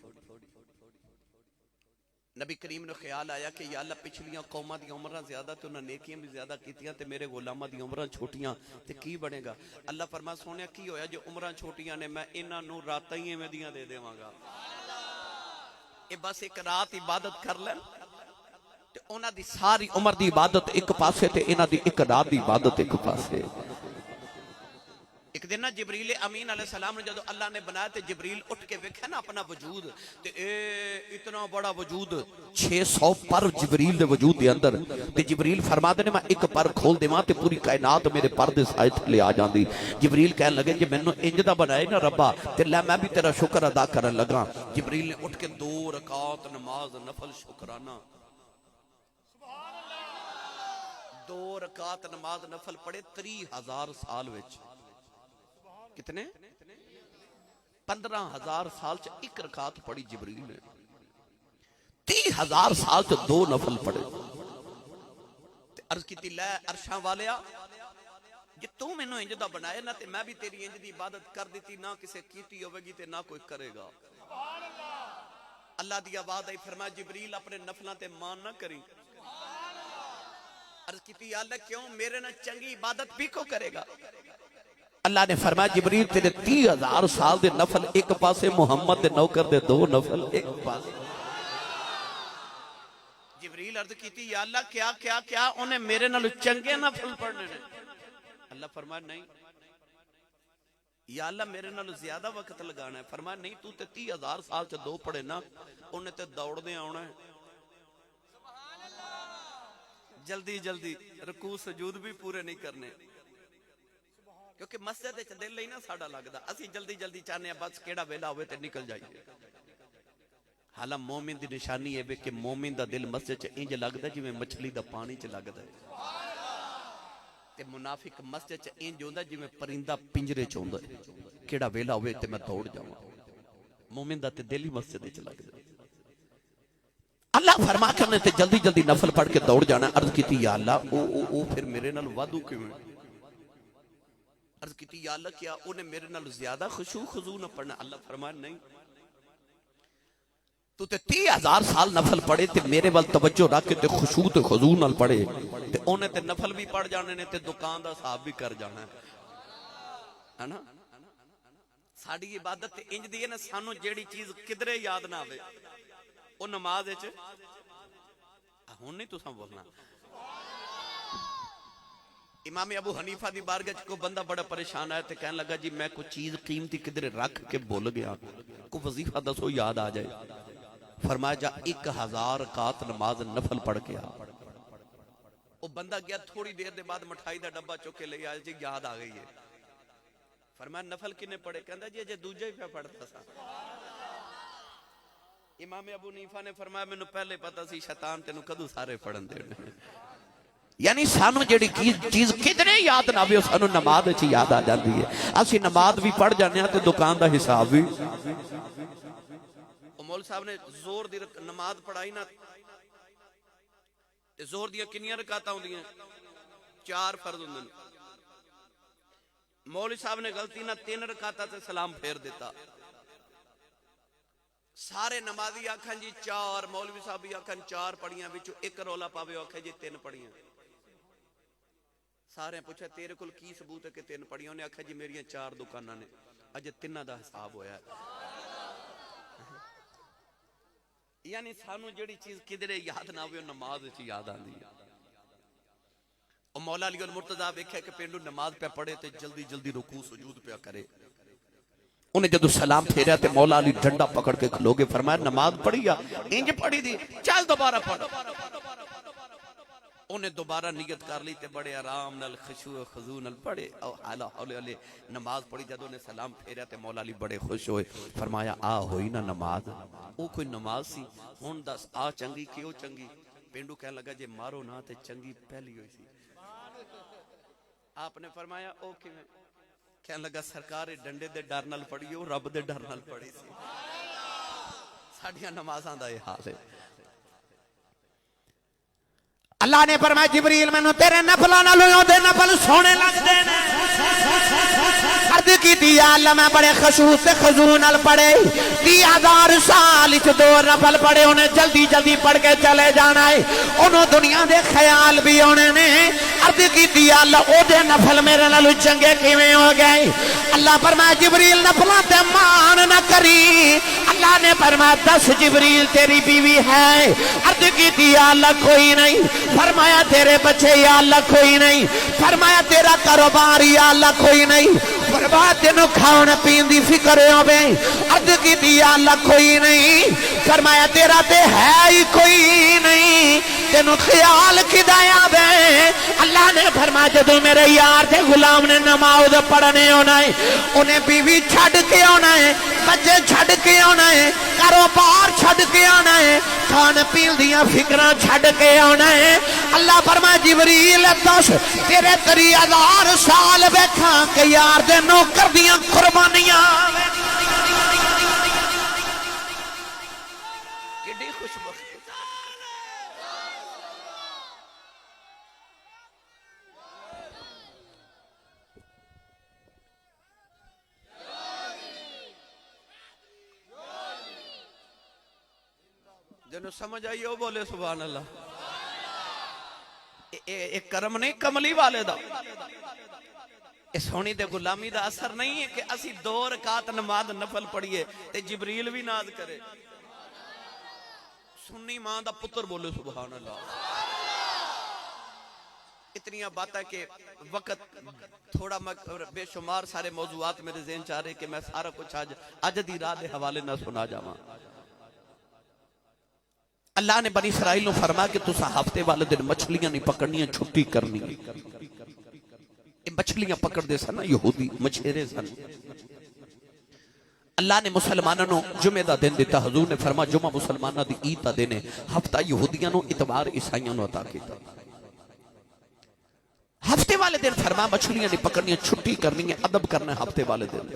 نبی کریم نے خیال آیا کہ یا اللہ پچھلیاں قوماں دی عمراں زیادہ تو انہاں نیکیاں بھی زیادہ کیتیاں تے میرے غلاماں دی عمراں چھوٹیاں تے کی بنے گا اللہ فرما سونیا کی ہویا جو عمراں چھوٹیاں نے میں انہاں نوں راتاں ہی ایویں دیاں دے دیواں گا اے بس ایک رات عبادت کر لین تے انہاں دی ساری عمر دی عبادت ایک پاسے تے انہاں دی ایک رات دی عبادت ایک پاسے ایک دن جبریل امین علیہ السلام نے جدو اللہ نے بنایا تے جبریل اٹھ کے ویکھا نا اپنا وجود تے اتنا بڑا وجود 600 پر جبریل دے وجود دے اندر تے جبریل فرما دے نے میں ایک پر کھول دیواں تے پوری کائنات میرے پر دے سائے تھلے آ جاندی جبریل کہنے لگے کہ مینوں انج دا بنائے نا ربا تے لے میں بھی تیرا شکر ادا کرن لگا جبریل نے اٹھ کے 2 رکعت نماز نفل شکرانہ 2 رکعت نماز نفل پڑھے 30,000 سال وچ کتنے 15,000 سال چ ایک رکعت پڑھی جبریل نے 30,000 سال چ 2 نفل پڑھے تے عرض کیتی لے عرشاں والیا جے تو مینوں انج دا بنائے نا تے میں بھی تیری انج دی عبادت کر دیتی نہ کسے کیتی ہوے گی تے نہ کوئی کرے گا اللہ دی آواز آئی فرمایا جبریل اپنے نفلاں تے مان نہ کری عرض کیتی یا اللہ کیوں میرے نہ چنگی عبادت بھی کو کرے گا اللہ نے فرمایا جبریل تیرے 30,000 سال دے نفل ایک پاسے محمد دے نوکر دے 2 نفل ایک پاسے جبریل عرض کیتی یا اللہ کیا انہیں میرے نال چنگے نفل پڑھنے نے اللہ فرمایا نہیں یا اللہ میرے نال زیادہ وقت لگانا ہے فرمایا نہیں تو تے 30,000 سال چ 2 پڑھے نا انہیں تے دوڑ دے آنا ہے جلدی جلدی رکوع سجود بھی پورے نہیں کرنے کیونکہ مسجد وچ دل نہیں نا ساڈا لگدا اسی جلدی جلدی چاہنے ہیں بس کیڑا ویلا ہوئے تے نکل جائیے حالا مومن دی نشانی ہے کہ مومن دا دل مسجد چ انج لگدا جویں مچھلی دا پانی چ لگدا ہے تے منافق مسجد چ انج ہوندا جویں پرندہ پنجرے چ ہوندا ہے کیڑا ویلا ہوئے تے میں دوڑ جاواں مومن دا تے دل ہی مسجد وچ لگدا ہے اللہ فرما کرنے تے جلدی جلدی نفل پڑھ کے دوڑ جانا عرض کیتی یا اللہ او پھر میرے نال وادو کیویں عرض کیتی یا اللہ کیا انہیں میرے نال زیادہ خشوع خضوع نہ پڑھنا اللہ فرمایا نہیں تو تے 30,000 سال نفل پڑھے تے میرے وال توجہ رکھ کے تے خشوع تے خضوع نال پڑھے تے انہیں تے نفل بھی پڑھ جانے نے تے دکان دا حساب بھی کر جانا ہے نا ساڈی عبادت تے انج دی ہے نا سانو جیڑی چیز کدرے یاد نہ آوے او نماز وچ ہن نہیں تساں بولنا امام ابو حنیفہ دی بارگاہ کو بندہ بڑا پریشان ہے تے کہنے لگا جی میں کوئی چیز قیمتی کدھر رکھ کے بھول گیا کوئی وظیفہ دسو یاد آ جائے فرمایا جا 1,000 رکعت نماز نفل پڑھ کے آ وہ بندہ گیا تھوڑی دیر دے بعد مٹھائی دا ڈبہ چوک کے لے آیا جی یاد آ گئی ہے فرمایا نفل کنے پڑھے کہندا جی اجے دوجا ہی پہ پڑھتا سا امام ابو حنیفہ نے فرمایا مینوں پہلے پتہ سی شیطان تینوں کدوں سارے پڑھن دے یعنی سانو جیڑی چیز کدنے یاد نہ آوے سانو نماز وچ یاد آ جاندی ہے اسی نماز بھی پڑھ جانے ہاں تے دکان دا حساب بھی مول صاحب نے زور دی نماز پڑھائی نا ظہر دیاں کنیاں رکعتاں ہوندیاں 4 فرض ہوندے نے مولوی صاحب نے غلطی نہ 3 رکعتاں تے سلام پھیر دیتا سارے نمازی آکھن جی 4 مولوی صاحب بھی آکھن 4 پڑھیاں وچوں ایک رولا پاوے آکھے جی 3 پڑھیاں سارے پوچھا تیرے کول کی ثبوت ہے کہ 3 پڑھیاں انہیں آکھا جی میریاں 4 دکاناں نے اج 3 دا حساب ہویا ہے یعنی سانو جڑی چیز کدھرے یاد نہ ہوئے نماز وچ یاد آندی ہے اور مولا علی المرتضیٰ ویکھیا کہ پینڈو نماز پہ پڑھے تے جلدی جلدی رکوع سجود پہ کرے انہیں جدو سلام پھیریا تے مولا علی ڈنڈا پکڑ کے کھلوگے فرمایا نماز پڑھی یا انج پڑھی دی چل دوبارہ پڑھ انہیں دوبارہ نیت کر لی تے بڑے آرام نال خشوع و خضوع نال پڑھے او حالا حولے علی نماز پڑھی جدو نے سلام پھیریا تے مولا علی بڑے خوش ہوئے فرمایا آ ہوئی نا نماز او کوئی نماز سی ہن دس آ چنگی کیوں چنگی پینڈو کہنے لگا جے مارو نہ تے چنگی پہلی ہوئی سی آپ نے فرمایا او کیویں کہنے لگا سرکار ڈنڈے دے ڈر نال پڑھی ہو رب دے ڈر نال پڑھی سی ساڈیاں نمازاں دا یہ حال ہے اللہ نے فرمایا جبریل مینوں تیرے نفلاں نالوں دے نفل سونے لگ دے نے عرض کی دیا اللہ میں بڑے خشوع سے خضوع نال پڑھے 30,000 سال وچ 2 نفل پڑھے انہیں جلدی جلدی پڑھ کے چلے جانا ہے انہوں دنیا دے خیال بھی ہونے نے عرض کی دیا اللہ او دے نفل میرے نالوں چنگے کیویں ہو گئے اللہ فرمایا جبریل نفلاں تے مان نہ کری اللہ نے فرمایا 10 جبریل تیری بیوی ہے عرض کی دیا اللہ کوئی نہیں فرمایا تیرے بچے یا اللہ کوئی نہیں فرمایا تیرا کاروبار یا اللہ کوئی نہیں فرمایا تینوں کھاؤن پین دی فکر ہوے عرض کی دیا اللہ کوئی نہیں فرمایا تیرا تے ہے ہی کوئی نہیں تینوں خیال کدایا دے اللہ نے فرمایا جدو میرے یار تے غلام نے نماز پڑھنے ہونا ہے انہیں بیوی چھڑ کے ہونا ہے بچے چھڑ کے ہونا ہے کاروبار چھڑ کے ہونا ہے کھان پین دیاں فکراں چھڑ کے ہونا ہے اللہ فرمایا جبریل 10 تیرے 30,000 سال ویکھاں کہ یار دے نوکر دیاں قربانیاں کڈی خوش بختی جنہوں سمجھ آئی ہو بولے سبحان اللہ ایک کرم نہیں کملی والے دا اس ہونی دے غلامی دا اثر نہیں ہے کہ اسی 2 رکعت نماز نفل پڑھیے تے جبریل بھی ناز کرے سنی ماں دا پتر بولے سبحان اللہ اتنی بات ہے کہ وقت تھوڑا بے شمار سارے موضوعات میرے ذہن چاہ رہے کہ میں سارا کچھ آج دی رات دے حوالے نہ سنا جاواں اللہ نے بنی اسرائیل نو فرما کہ تسا ہفتے والے دن مچھلیاں نہیں پکڑنیاں چھٹی کرنی مچھلیاں پکڑ دے سن یہودی مچھیرے سن اللہ نے مسلمانوں نو جمعہ دا دن دیتا حضور نے فرما جمعہ مسلمانہ دی عید دا دن ہے ہفتہ یہودیاں نو اتوار عیسائیاں نو عطا کیتا ہفتے والے دن فرما مچھلیاں نہیں پکڑنیاں چھٹی کرنی ہے ادب کرنا ہے ہفتے والے دن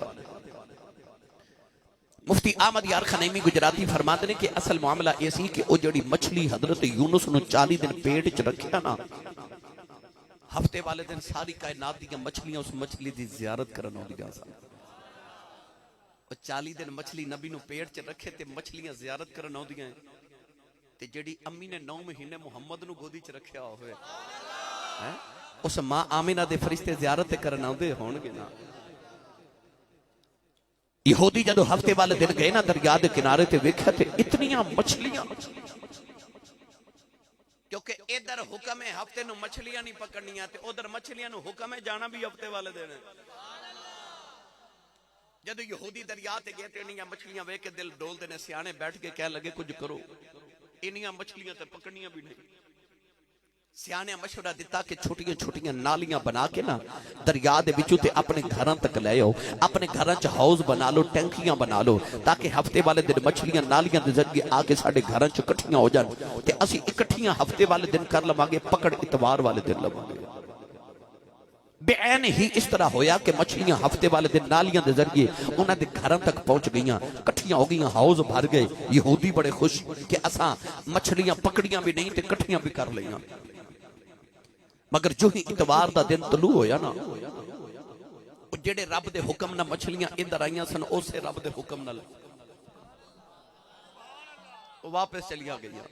مفتی احمد یار خنیمی گجراتی فرماتے ہیں کہ اصل معاملہ ایسی کہ وہ جڑی مچھلی حضرت یونس نو 40 دن پیٹ چ رکھیا نا ہفتے والے دن ساری کائنات دی مچھلیاں اس مچھلی دی زیارت کرن ہوندیاں سن اور 40 دن مچھلی نبی نو پیٹ چ رکھے تے مچھلیاں زیارت کرن ہوندیاں تے جڑی امی نے 9 مہینے محمد نو گودی چ رکھیا ہوئے اس ماں آمینہ دے فرشتے زیارت کرن آندے ہون گے نا یہودی جدو ہفتے والے دن گئے نا دریا دے کنارے تے ویکھیا تے اتنیاں مچھلیاں کیونکہ ادھر حکم ہے ہفتے نو مچھلیاں نہیں پکڑنیاں تے ادھر مچھلیاں نو حکم ہے جانا بھی ہفتے والے دن جدو یہودی دریا تے گئے تے انیاں مچھلیاں ویکھ کے دل ڈول دے نے سیانے بیٹھ کے کہہ لگے کچھ کرو انیاں مچھلیاں تے پکڑنیاں بھی نہیں سیانے مشورہ دیتا کہ چھوٹیاں چھوٹیاں نالیاں بنا کے نا دریا دے وچوں تے اپنے گھراں تک لے آؤ اپنے گھراں چ ہاؤس بنا لو ٹینکیاں بنا لو تاکہ ہفتے والے دن مچھلیاں نالیاں دے ذریعے آ کے ساڈے گھراں چ اکٹھیاں ہو جان تے اسی اکٹھیاں ہفتے والے دن کر لواں گے پکڑ اتوار والے دن لواں گے بے عین ہی اس طرح ہویا کہ مچھلیاں ہفتے والے دن نالیاں دے ذریعے انہاں دے گھراں تک پہنچ گئیاں، کٹھیاں ہو گئیاں، حوض بھر گئے۔ یہودی بڑے خوش کہ اساں مچھلیاں پکڑیاں بھی نہیں تے کٹھیاں بھی کر لیاں۔ مگر جو ہی اتوار دا دن طلوع ہویا نا، جڑے رب دے حکم نہ مچھلیاں ادھر آئیاں سن، اسے رب دے حکم نہ واپس چلیاں گئیاں۔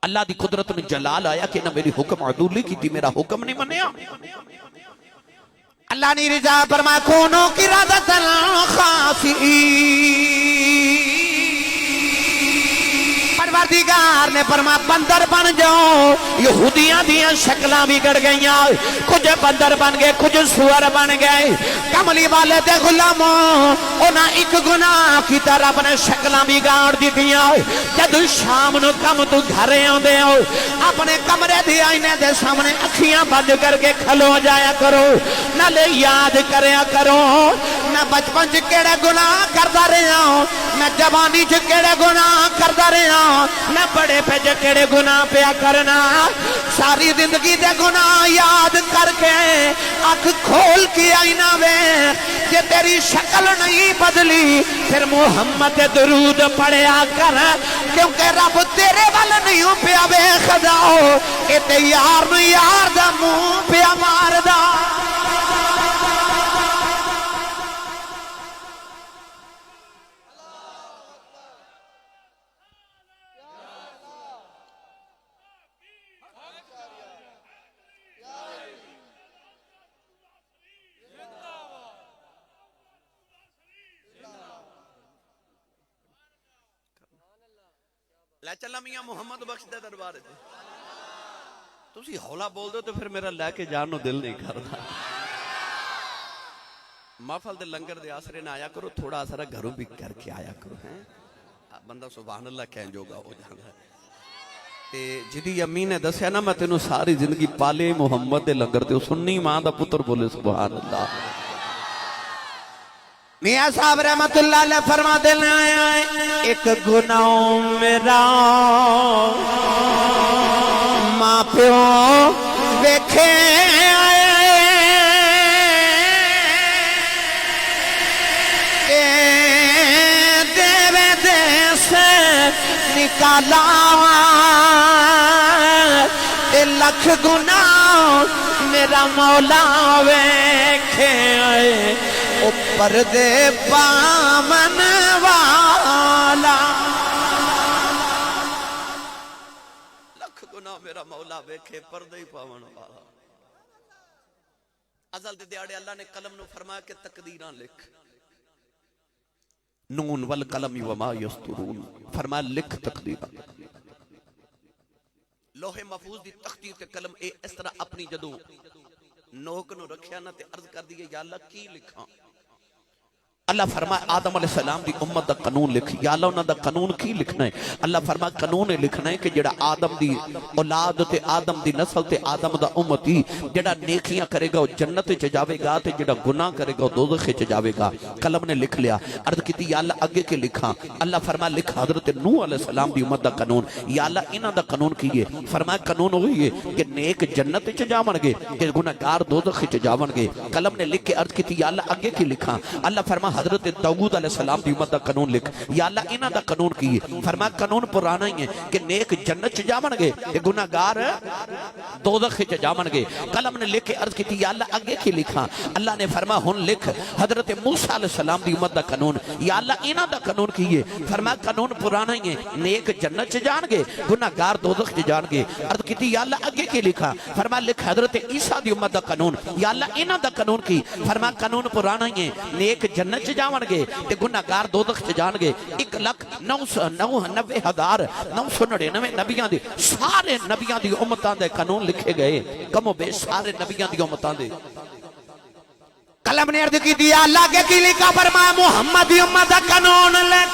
اللہ دی قدرت نے جلال آیا کہ نہ میری حکم عدولی کی تھی، میرا حکم نہیں منیا۔ اللہ نے رضا فرما کونو کی رادت الخاسئین، پروردگار نے فرما بندر بن جاؤ۔ یہودیاں دیاں شکلاں بگڑ گئیاں، کچھ بندر بن گئے، کچھ سور بن گئے۔ کملی والے دے غلاموں انہاں ایک گناہ کی طرح اپنے شکلاں بگاڑ دیتیاں۔ جد شام نو کم تو گھرے آندے ہو، اپنے کمرے دی آئینے دے سامنے اکھیاں بند کر کے کھلو جایا کرو، نہ لے یاد کریا کرو میں بچپن چ کیڑے گناہ کردا رہا ہوں، میں جوانی چ کیڑے گناہ کردا رہا ہوں، میں بڑے پہ جو کیڑے گناہ پیا کرنا۔ ساری زندگی دے گناہ یاد کر کے آنکھ کھول کے آئینہ وے، جے تیری شکل نہیں بدلی پھر محمد درود پڑھیا کر، کیونکہ رب تیرے وال نہیں پیا بے خداؤ، اے تے یار نو یار دا منہ پیا مار دا۔ لے چلا میاں محمد بخش دے دربار دے، تسی ہولا بول دو تو پھر میرا لے کے جانو دل نہیں کرتا۔ محفل دے لنگر دے آسرے نہ آیا کرو، تھوڑا آسرہ گھروں بھی کر کے آیا کرو ہیں، بندہ سبحان اللہ کہن جوگا ہو جانا ہے۔ تے جدی امی نے دسیا نا میں تینوں ساری زندگی پالے محمد دے لنگر تے سنی ماں دا پتر بولے سبحان اللہ۔ میاں صاحب رحمت اللہ علیہ فرما دینے آیا ہے ایک گناہ میرا ماں پیو ویکھے دیوے دے سے نکالا لکھ گناہ میرا مولا ویکھے اوپر دے پامن والا، لکھ گناہ میرا مولا ویکھے پردے ہی پامن والا۔ ازل دے دیاڑے اللہ نے قلم نو فرمایا کہ تقدیراں لکھ، نون والقلم وما یسطرون، فرمایا لکھ تقدیراں۔ لوح محفوظ دی تقدیر تے قلم اے اس طرح اپنی جدو نوک نو رکھیا نا تے عرض کر دیئے یا اللہ کی لکھاں؟ اللہ فرمائے آدم علیہ السلام دی امت دا قانون لکھ، یا اللہ انہاں دا قانون کی لکھنا ہے؟ اللہ فرمائے قانون لکھنا ہے کہ جڑا آدم دی اولاد تے آدم دی نسل تے آدم دا امتی جڑا نیکیاں کرے گا وہ جنت چ جاوے گا تے جڑا گناہ کرے گا وہ دوزخ چ جاوے گا۔ قلم نے لکھ لیا، عرض کیتی یا اللہ اگے کے لکھاں؟ اللہ فرمائے لکھ حضرت نوح علیہ السلام دی امت دا قانون، یا اللہ انہاں دا قانون کی ہے؟ فرمائے قانون ہوئی ہے کہ نیک جنت چ جاون گے کہ گناہگار دوزخ چ جاون گے۔ قلم نے لکھ کے عرض کیتی یا اللہ اگے کی لکھاں؟ اللہ فرمائے حضرت داؤد علیہ السلام دی امت دا قانون لکھ، یا اللہ انہاں دا قانون کی ہے؟ فرمایا قانون پرانا ہی ہے کہ نیک جنت چ جاون گے تے گناہگار دوزخ چ جاون گے۔ قلم نے لکھ کے عرض کی یا اللہ اگے کی لکھاں؟ اللہ نے فرمایا ہن لکھ حضرت موسیٰ علیہ السلام دی امت دا قانون، یا اللہ انہاں دا قانون کی ہے؟ فرمایا قانون پرانا ہی ہے، نیک جنت چ جان گے گناہگار دوزخ چ جان گے۔ عرض کی یا اللہ اگے کی لکھاں؟ فرمایا لکھ حضرت عیسیٰ دی امت دا قانون، یا اللہ انہاں دا قانون کی؟ فرمایا قانون پرانا ہی ہے، نیک جنت چ جاون گے تے گناہگار دوزخ چ جان گے۔ 1,99,999 نبیاں دی سارے نبیاں دی امتاں دے قانون لکھے گئے، کم و بیش سارے نبیاں دی امتاں دے۔ قلم نے عرض کی دیا اللہ کے کی لکھا؟ فرمایا محمد دی امت دا قانون لکھ۔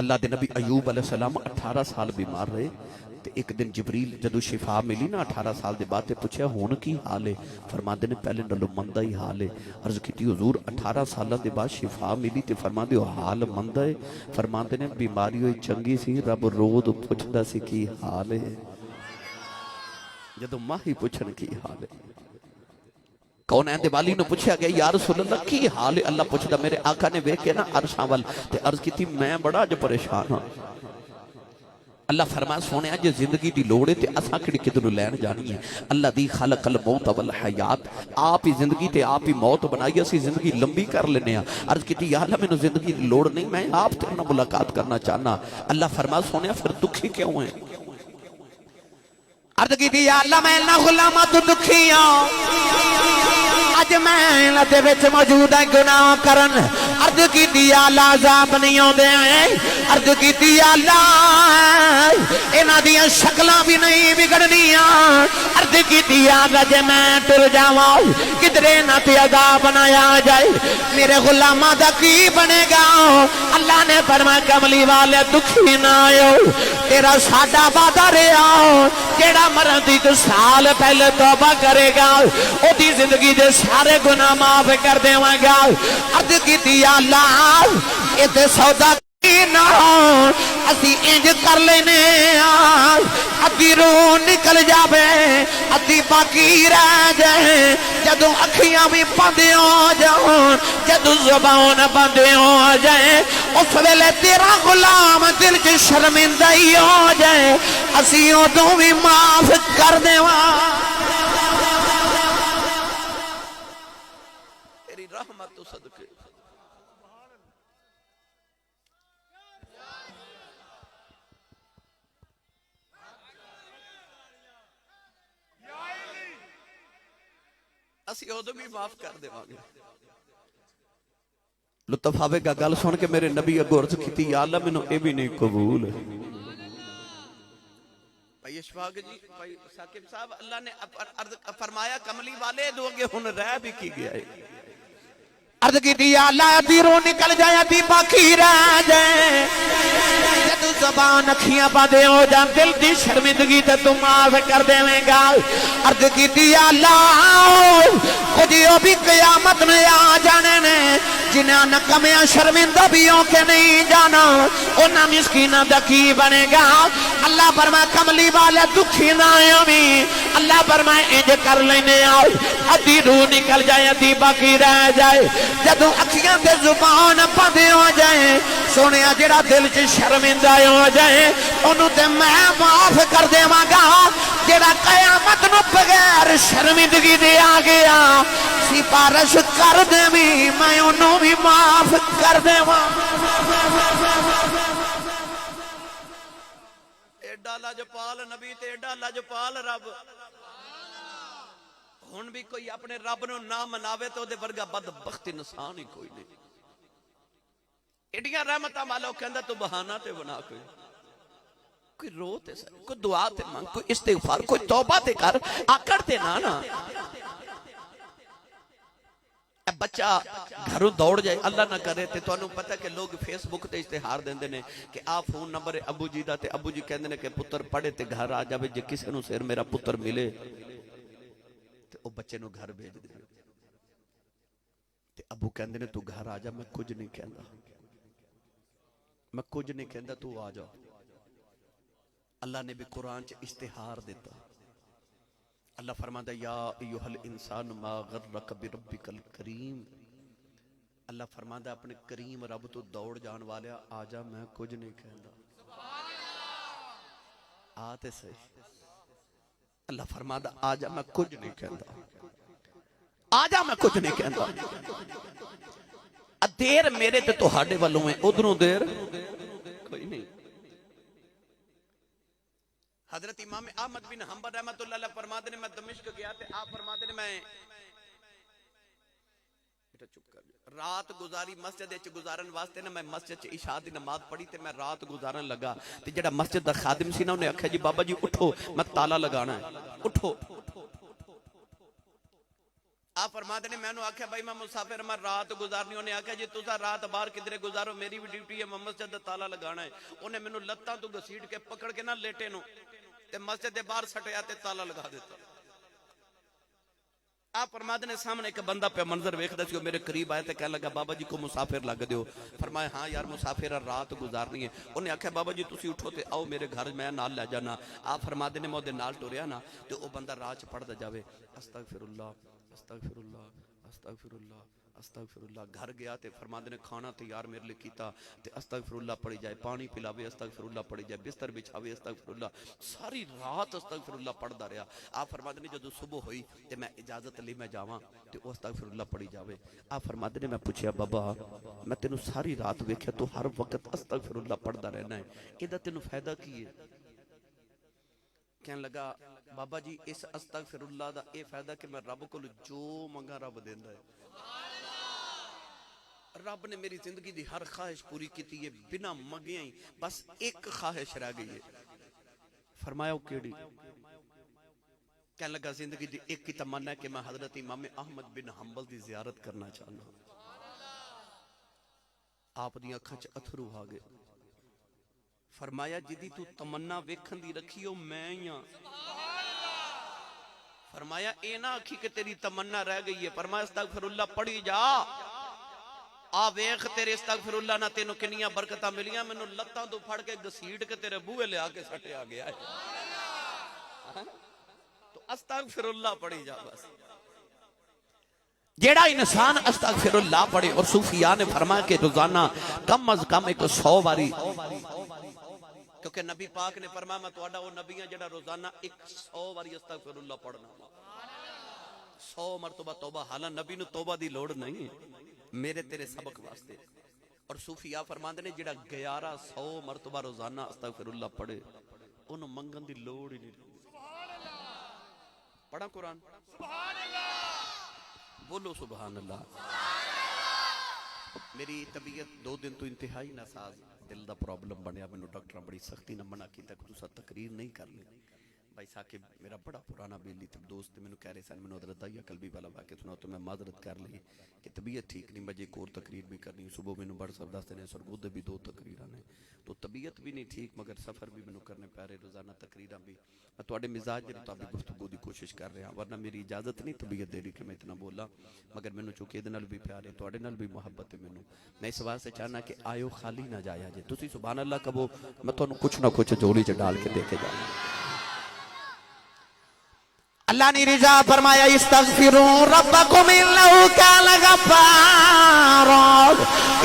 اللہ دے نبی ایوب علیہ السلام 18 سال بیمار رہے تے ایک دن جبریل جدو شفا ملی نا 18 سال دے بعد تے پوچھا ہون کی حال ہے؟ فرماندے نے پہلے نالوں مندہ ہی حال ہے۔ عرض کیتی حضور 18 سالہ دے بعد شفا ملی تے فرماندے ہو حال مندہ ہے؟ فرماندے نے بیماری ہوئی چنگی سی رب رود پوچھدا سی کی حال ہے، جدو ماں ہی پوچھن کی حال ہے۔ کون ہے دیوالی نے پوچھا گیا یا رسول اللہ کی حال ہے؟ اللہ پوچھدا میرے آقا نے ویکھے نا عرشاں وال تے عرض کیتی میں بڑا جو پریشان ہاں۔ اللہ فرمایا سونے جے زندگی دی لوڑ ہے تے اساں کڑی کدھروں لین جانی ہے؟ اللہ دی خلق الموت والحیات، آپ ہی زندگی تے آپ ہی موت بنائی، اسی زندگی لمبی کر لینے ہیں۔ عرض کیتی یا اللہ میں زندگی دی لوڑ نہیں، میں آپ تے نہ ملاقات کرنا چاہنا۔ اللہ فرمایا سونے پھر دکھی کیوں ہیں؟ عرض کیتی یا اللہ میں نہ غلاماں تو دکھیاں، اج میں لتے وچ موجود ہے گناہ کرن۔ عرض کیتی یا اللہ عذاب نہیں ہوندے ہیں، عرض کیتی یا اللہ انہاں دیاں شکلاں بھی نہیں بگڑنیاں۔ عرض کیتی یا اللہ جے میں ٹر جاواں کدرے نہ تے عذاب بنایا جائے میرے غلاماں دا کی بنے گا؟ اللہ نے فرمایا کملی والے دکھی نہ آئیو، تیرا ساڈا وعدہ رہا جیڑا مرن دی 2 سال پہلے توبہ کرے گا او دی زندگی دے سارے گناہ معاف کر دیواں گا۔ عرض کیتی یا اللہ اے تے سودا کی نہ اسی انج کر لینے ادھی روح نکل جاوے ادھی باقی رہ جائے، جدو اکھیاں بھی بند ہو جاؤں جدو زبان بند ہو جائے اس ویلے تیرا غلام دل چ شرمندہ ہی ہو جائے، اسی ادوں بھی معاف کر دیواں۔ تیری رحمت تو صدقے اسی ادو بھی معاف کر دے گے۔ لطف آوے گا گل سن کے میرے نبی اگو عرض کیتی یا اللہ مینوں اے بھی نہیں قبول۔ بھائی اشفاق جی بھائی ثاقب صاحب اللہ نے فرمایا کملی والے دو اگے ہن رہ بھی کی گیا ہے۔ عرض کیتی یا اللہ ادھی روح نکل جائے ادھی باقی رہ جائے، جدو زبان اکھیاں بندے ہو جان دل دی شرمندگی تے تو معاف کر دیویں گا۔ عرض کیتی یا اللہ خود یہ بھی قیامت میں آ جانے نے جنہاں نکمیاں شرمندہ بھی ہو کے نہیں جانا انہاں مسکینہ دا کی بنے گا؟ اللہ فرمائے کملی والے دکھی نہ آئیں، اللہ فرمائے انج کر لینے آؤ ادھی روح نکل جائے ادھی باقی رہ جائے، جدو اکھیاں دے زبان بند ہو جائے سونے جڑا دل چ شرمندہ ہو جائے انہوں تے میں معاف کر دیواں گا، جڑا قیامت نو بغیر شرمندگی دے آ گیا سفارش کر دیویں میں انہوں بھی معاف کر دیواں۔ ایڈا لجپال نبی تے ایڈا لجپال رب، ہن بھی کوئی اپنے رب نو نہ مناوے تو دے ورگا بدبخت انسان ہی کوئی نہیں۔ ایڈیاں رحمتاں مالو کہندا تو بہانہ تے بنا کوئی رو تے سر کوئی دعا تے مانگ کوئی استغفار کوئی توبہ تے کر آکڑ تے نا بچہ گھروں دوڑ جائے اللہ نہ کرے تے تو انہوں پتہ کہ لوگ فیس بک تے اشتہار دیندے نے کہ آپ فون نمبر ابو جی دا تے ابو جی کہندے نے کہ پتر پڑھے تے گھر آ جاوے جے کسے نو سیر میرا پتر ملے تے او بچے نو گھر بھیج دے تے ابو کہندے نے تو گھر آ جا میں کچھ نہیں کہندا میں کچھ نہیں کہندا تو آ جا۔ اللہ نے بھی قرآن چ اشتہار دیتا، اللہ فرماتا یا ایوہ الانسان ما غرک بربک الکریم، اللہ فرماتا اپنے کریم رب تو دوڑ جان والے آجا میں کچھ نہیں کہندا آتے سے اللہ فرماتا آجا میں کچھ نہیں کہندا آجا میں کچھ نہیں کہندا۔ دیر میرے تے تو ہاڑے والوں میں ادھروں دیر کوئی نہیں۔ حضرت امام احمد بن حنبل رحمت اللہ علیہ فرماتے نے میں دمشق گیا تھے، آپ فرماتے نے میں رات گزاری مسجد اچھ گزارن واسطے نا میں مسجد چھ عشاء دی نماز پڑھی تے میں رات گزارن لگا تے جڑا مسجد دا خادم سی نا انہیں آکھا جی بابا جی اٹھو میں تالا لگانا ہے اٹھو۔ آپ آپ فرماتے نے میں نے آکھیا بھائی میں مسافر میں رات گزارنی. انہیں آکھیا جی تسا رات باہر کدھرے گزارو میری بھی ڈیوٹی ہے میں مسجد دا تالا لگانا ہے. انہیں میں نے لتاں تو گھسیٹ کے پکڑ کے نہ لیٹے نو تے مسجد دے باہر سٹیا تے تالا لگا دیتا. آپ فرماتے نے سامنے ایک بندہ پہ منظر ویکھدا سی, میرے قریب آئے تے کہنے لگا بابا جی کو مسافر لگ دیو. فرمایا ہاں یار مسافر رات گزارنی ہے. انہیں آکھیا بابا جی تسی اٹھو تے آؤ میرے گھر میں نال لے جانا. آپ فرماتے نے میں اودے نال ٹریا نا تے او بندہ راہ چ پڑھدا جاوے استغفر اللہ استغفر اللہ استغفر اللہ استغفر اللہ. گھر گیا تے فرماندے نے کھانا تیار میرے لیے کیتا تے استغفر اللہ پڑھی جائے, پانی پلاوے استغفر اللہ پڑھی جائے, بستر بچھاوے استغفر اللہ, ساری رات استغفر اللہ پڑھدا رہا. آپ فرماندے نے جدوں صبح ہوئی تے میں اجازت لی میں جاواں تے او استغفر اللہ پڑھی جاوے. آپ فرماندے نے میں پوچھیا بابا میں تینوں ساری رات ویکھیا تو ہر وقت استغفر اللہ پڑھدا رہنا ہے, ایدا تینوں فائدہ کی ہے؟ کہنے لگا بابا جی اس استغفر اللہ دا اے فائدہ کہ میں رب کو جو منگا رب دیندا ہے. رب نے میری زندگی دی ہر خواہش پوری کیتی ہے بنا منگیاں ہی, بس ایک خواہش رہ گئی ہے. فرمایا او کیڑی؟ کہنے لگا زندگی دی ایک ہی تمنا ہے کہ میں حضرت امام احمد بن حنبل دی زیارت کرنا چاہنا. آپ دی اکھاں چ اتھرو آ گئے. فرمایا جدی تو تمنا ویکھن دی رکھی ہو میں ہی ہاں. فرمایا اے نہ آکھی کہ تیری تمنا رہ گئی ہے. فرمایا استغفر اللہ پڑھی جا آ ویکھ تیرے استغفر اللہ نہ تینوں کنیاں برکتاں ملیاں. مینوں لتاں تو پھڑ کے گھسیٹ کے تیرے بوئے لے آ کے سٹیا گیا ہے. تو استغفر اللہ پڑھی جا بس. جیڑا انسان استغفر اللہ پڑھے, اور صوفیاء نے فرمایا کہ روزانہ کم از کم 100 باری, کیونکہ نبی پاک نے فرمایا میں تہاڈا وہ نبی ہاں جڑا روزانہ 100 باری استغفر اللہ پڑھنا 100 مرتبہ توبہ. حالانکہ نبی نو توبہ دی لوڑ نہیں ہے, میرے تیرے سبق واسطے. اور صوفیاء فرماندے نے جڑا 1100 مرتبہ روزانہ استغفر اللہ پڑھے انہوں منگن دی لوڑ ہی نہیں. پڑھا قرآن بولو سبحان اللہ. میری طبیعت 2 دن تو انتہائی ناساز, دل دا پرابلم بنیا. میں ڈاکٹر بڑی سختی نہ منع کی تک تسا تقریر نہیں کرنی. بھائی ثاقب میرا بڑا پرانا بیلی تب دوست میں کہہ رہے سن میں حضرت دائیا قلبی والا واقع سنا تو میں معذرت کر لی کہ طبیعت ٹھیک نہیں, بجے ایک اور تقریر بھی کرنی. صبح میں بڑھ سبداستے نے سرگودے بھی 2 تقریراں نے, تو طبیعت بھی نہیں ٹھیک مگر سفر بھی میں کرنے پہ رہے روزانہ تقریراں بھی. میں تواڈے مزاج کے مطابق گفتگو دی کوشش کر رہا, ورنہ میری اجازت نہیں طبیعت دے رہی کہ میں اتنا بولا, مگر مینوں چونکہ ادھے نال بھی پیار ہے تواڈے نال بھی محبت ہے. میں اس واسطے چاہنا کہ آئیو خالی نہ جایا جے. تسی سبحان اللہ کہو میں تانوں کچھ نہ کچھ جوڑی چ ڈال کے دے کے جاؤں. اللہ نے رضا فرمایا استغفروا ربکم انہ کان غفارا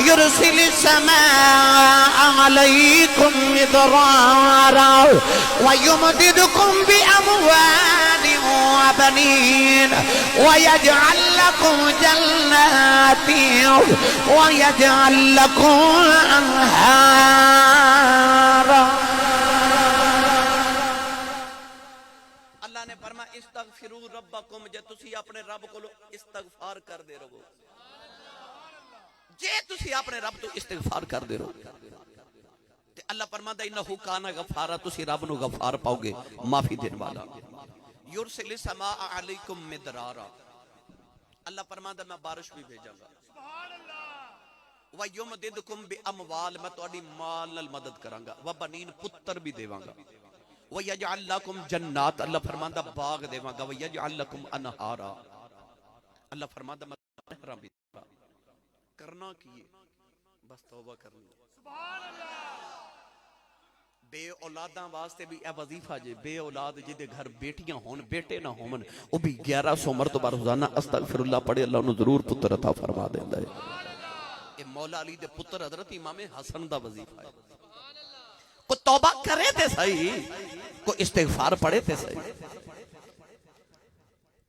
یرسل السماء علیکم مدرارا ویمددکم باموال وبنین ویجعل لکم جنات ویجعل لکم انہارا. اللہ نے فرمایا استغفروا ربکم, جے تسی اپنے رب کو استغفار کر دے رہو, جے تسی اپنے رب تو استغفار کر دے رہو تے اللہ فرماتا انہ کان غفارا, تسی رب نو غفار پاؤ گے معافی دین والا. یرسل السماء علیکم مدرارا, اللہ فرماتا میں بارش بھی بھیجاں گا. وَيُمْدِدْكُمْ بِأَمْوَالٍ, میں تہاڈی مال نال مدد کراں گا. وَبَنِین, پتر بھی دیواں گا. وَيَجْعَلْ لَكُمْ جَنَّاتٍ, اللہ فرماتا باغ دیواں گا. وَيَجْعَلْ لَكُمْ أَنْهَارًا, اللہ فرماتا میں نہراں بھی دیواں گا. کرنا کیے بس توبہ کرنی. بے اولاداں واسطے بھی اے وظیفہ جے, بے اولاد جدے گھر بیٹیاں ہون بیٹے نہ ہون وہ بھی 1100 مرتبہ روزانہ استغفر اللہ پڑھے, اللہ انہوں ضرور پتر عطا فرما دیندا ہے. اے مولا علی دے پتر حضرت امام حسن دا وظیفہ ہے. کو توبہ کرے تے صحیح, کو استغفار پڑھے تے صحیح.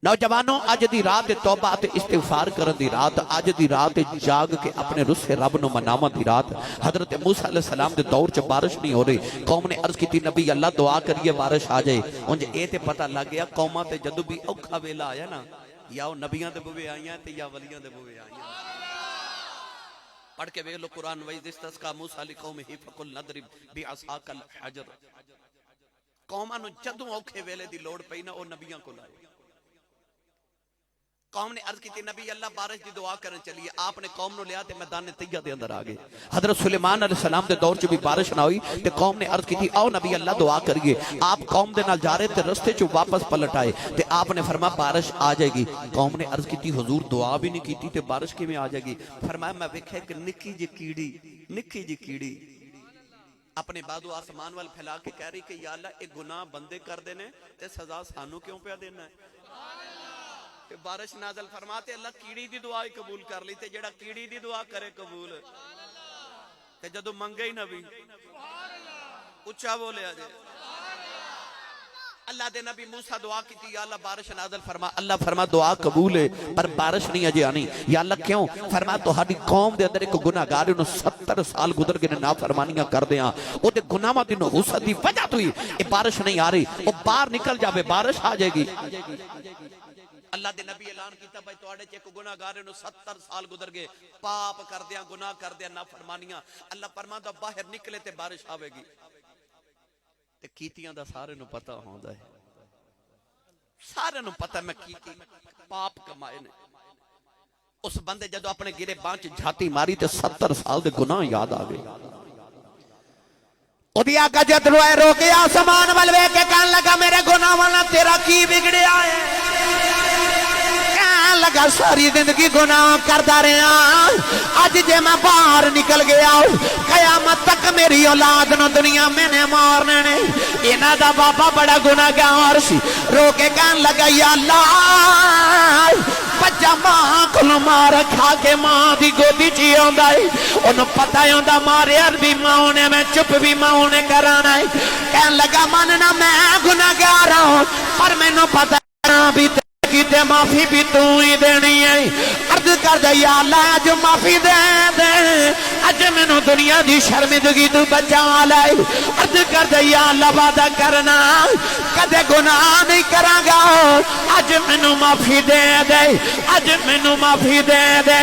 نوجوانوں اج دی رات توبہ تے استغفار کرن دی رات, اج دی رات جاگ کے اپنے رس رب نو مناواں دی رات. حضرت موسیٰ علیہ السلام دے دور چ بارش نہیں ہو رہی, قوم نے عرض کی نبی اللہ دعا کریے بارش آ جائے. انج اے تے پتہ لگ گیا قوماں تے جدوں بھی اوکھا ویلا آیا نا, یا او نبیاں دے بوے آئیاں تے یا ولیاں دے بوے آئیاں. پڑھ کے ویکھ لو قرآن, وَإِذِ اسْتَسْقَىٰ مُوسَىٰ لِقَوْمِهِ فَقُلْ اضْرِبْ بِعَصَاكَ الْحَجَرَ, قوماں نو جدوں اوکھے ویلے دی لوڑ پئی نا او نبیاں کول آئے. قوم نے عرض کی تھی نبی اللہ بارش دی دعا کرن چلیے. آپ نے قوم نو لیا تے میدان طیہ دے اندر آگئے. حضرت سلیمان علیہ السلام دے دور چ بھی بارش نہ ہوئی تے قوم نے عرض کی تھی آؤ نبی اللہ دعا کریے. آپ قوم دے نال جا رہے تے رستے چ واپس پلٹ آئے تے آپ نے فرمایا بارش آ جائے گی. قوم نے عرض کی تھی حضور دعا بھی نہیں کیتی تے بارش کیویں آ جائے گی؟ فرمایا میں ویکھیا کہ نکی جی کیڑی اپنے بادو آسمان وال پھیلا کے کہہ رہی کہ یا اللہ ایک گناہ بندے کر دینے تے سزا سانو کیوں پہ دینا ہے؟ کہ بارش نازل فرماتے اللہ کیڑی دی دعا قبول کر لی تے جڑا کیڑی دی دعا کرے قبول تے جدو منگے ہی نبی اچھا بولے آجے. اللہ دے نبی موسیٰ دعا کی تھی یا اللہ بارش نازل فرما. اللہ فرما دعا قبول ہے پر بارش نہیں اجے آنی. یا اللہ کیوں؟ فرما تو ہاڑی قوم دے اندر ایک گناہگار انہوں 70 سال گزر کے نافرمانیاں کر دیاں او دے گناہاں دی نحوست دی وجہ تو ہی یہ بارش نہیں آ رہی. وہ باہر نکل جاوے بارش آ جائے گی. اللہ دے نبی اعلان کیتا بھائی توڑے چیک گناہگار انہوں 70 سال گزر گئے پاپ کر دیاں گناہ کر دیاں نافرمانیاں. اللہ فرما دا باہر نکلے تے بارش آوے گی. تے کیتیاں دا سارے نو پتہ ہوندا ہے. سارے نو پتہ میں کیتی پاپ کمائے نے. اس بندے جدو اپنے گرے بانچ جھاتی ماری تے 70 سال دے گناہ یاد آگئے. او دیا کا جد روئے رو کے آسمان والوے کے کہن لگا میرے گناہ والا تیرا کی بگڑے آئے. کہن لگا ساری زندگی گناہ کردہ رہے ہیں آج جے میں باہر نکل گیا قیامت تک میری اولاد نو دنیا میں نے مارنے نے. اینا دا بابا بڑا گناہ گار سی رو کے کہن لگا یا اللہ بچہ ماں کلو ماں رکھا کے ماں دی گودی چی ہوندہ ہے انہوں پتہ ہوندہ مارے عربی ماں ہونے میں چپ بھی ماں ہونے کرانا ہے. کہن لگا ماننا میں گناہ گارا ہوں پر میں نو پتہ بھی کیتے معافی بھی تو ہی دینی ہے. عرض کر دے یا اللہ جو معافی دے دے اج میں نو دنیا دی شرمندگی تو بچا لائے. عرض کر دے یا اللہ وعدہ کرنا کدے گناہ نہیں کراں گا اج میں نو معافی دے دے اج میں نو معافی دے دے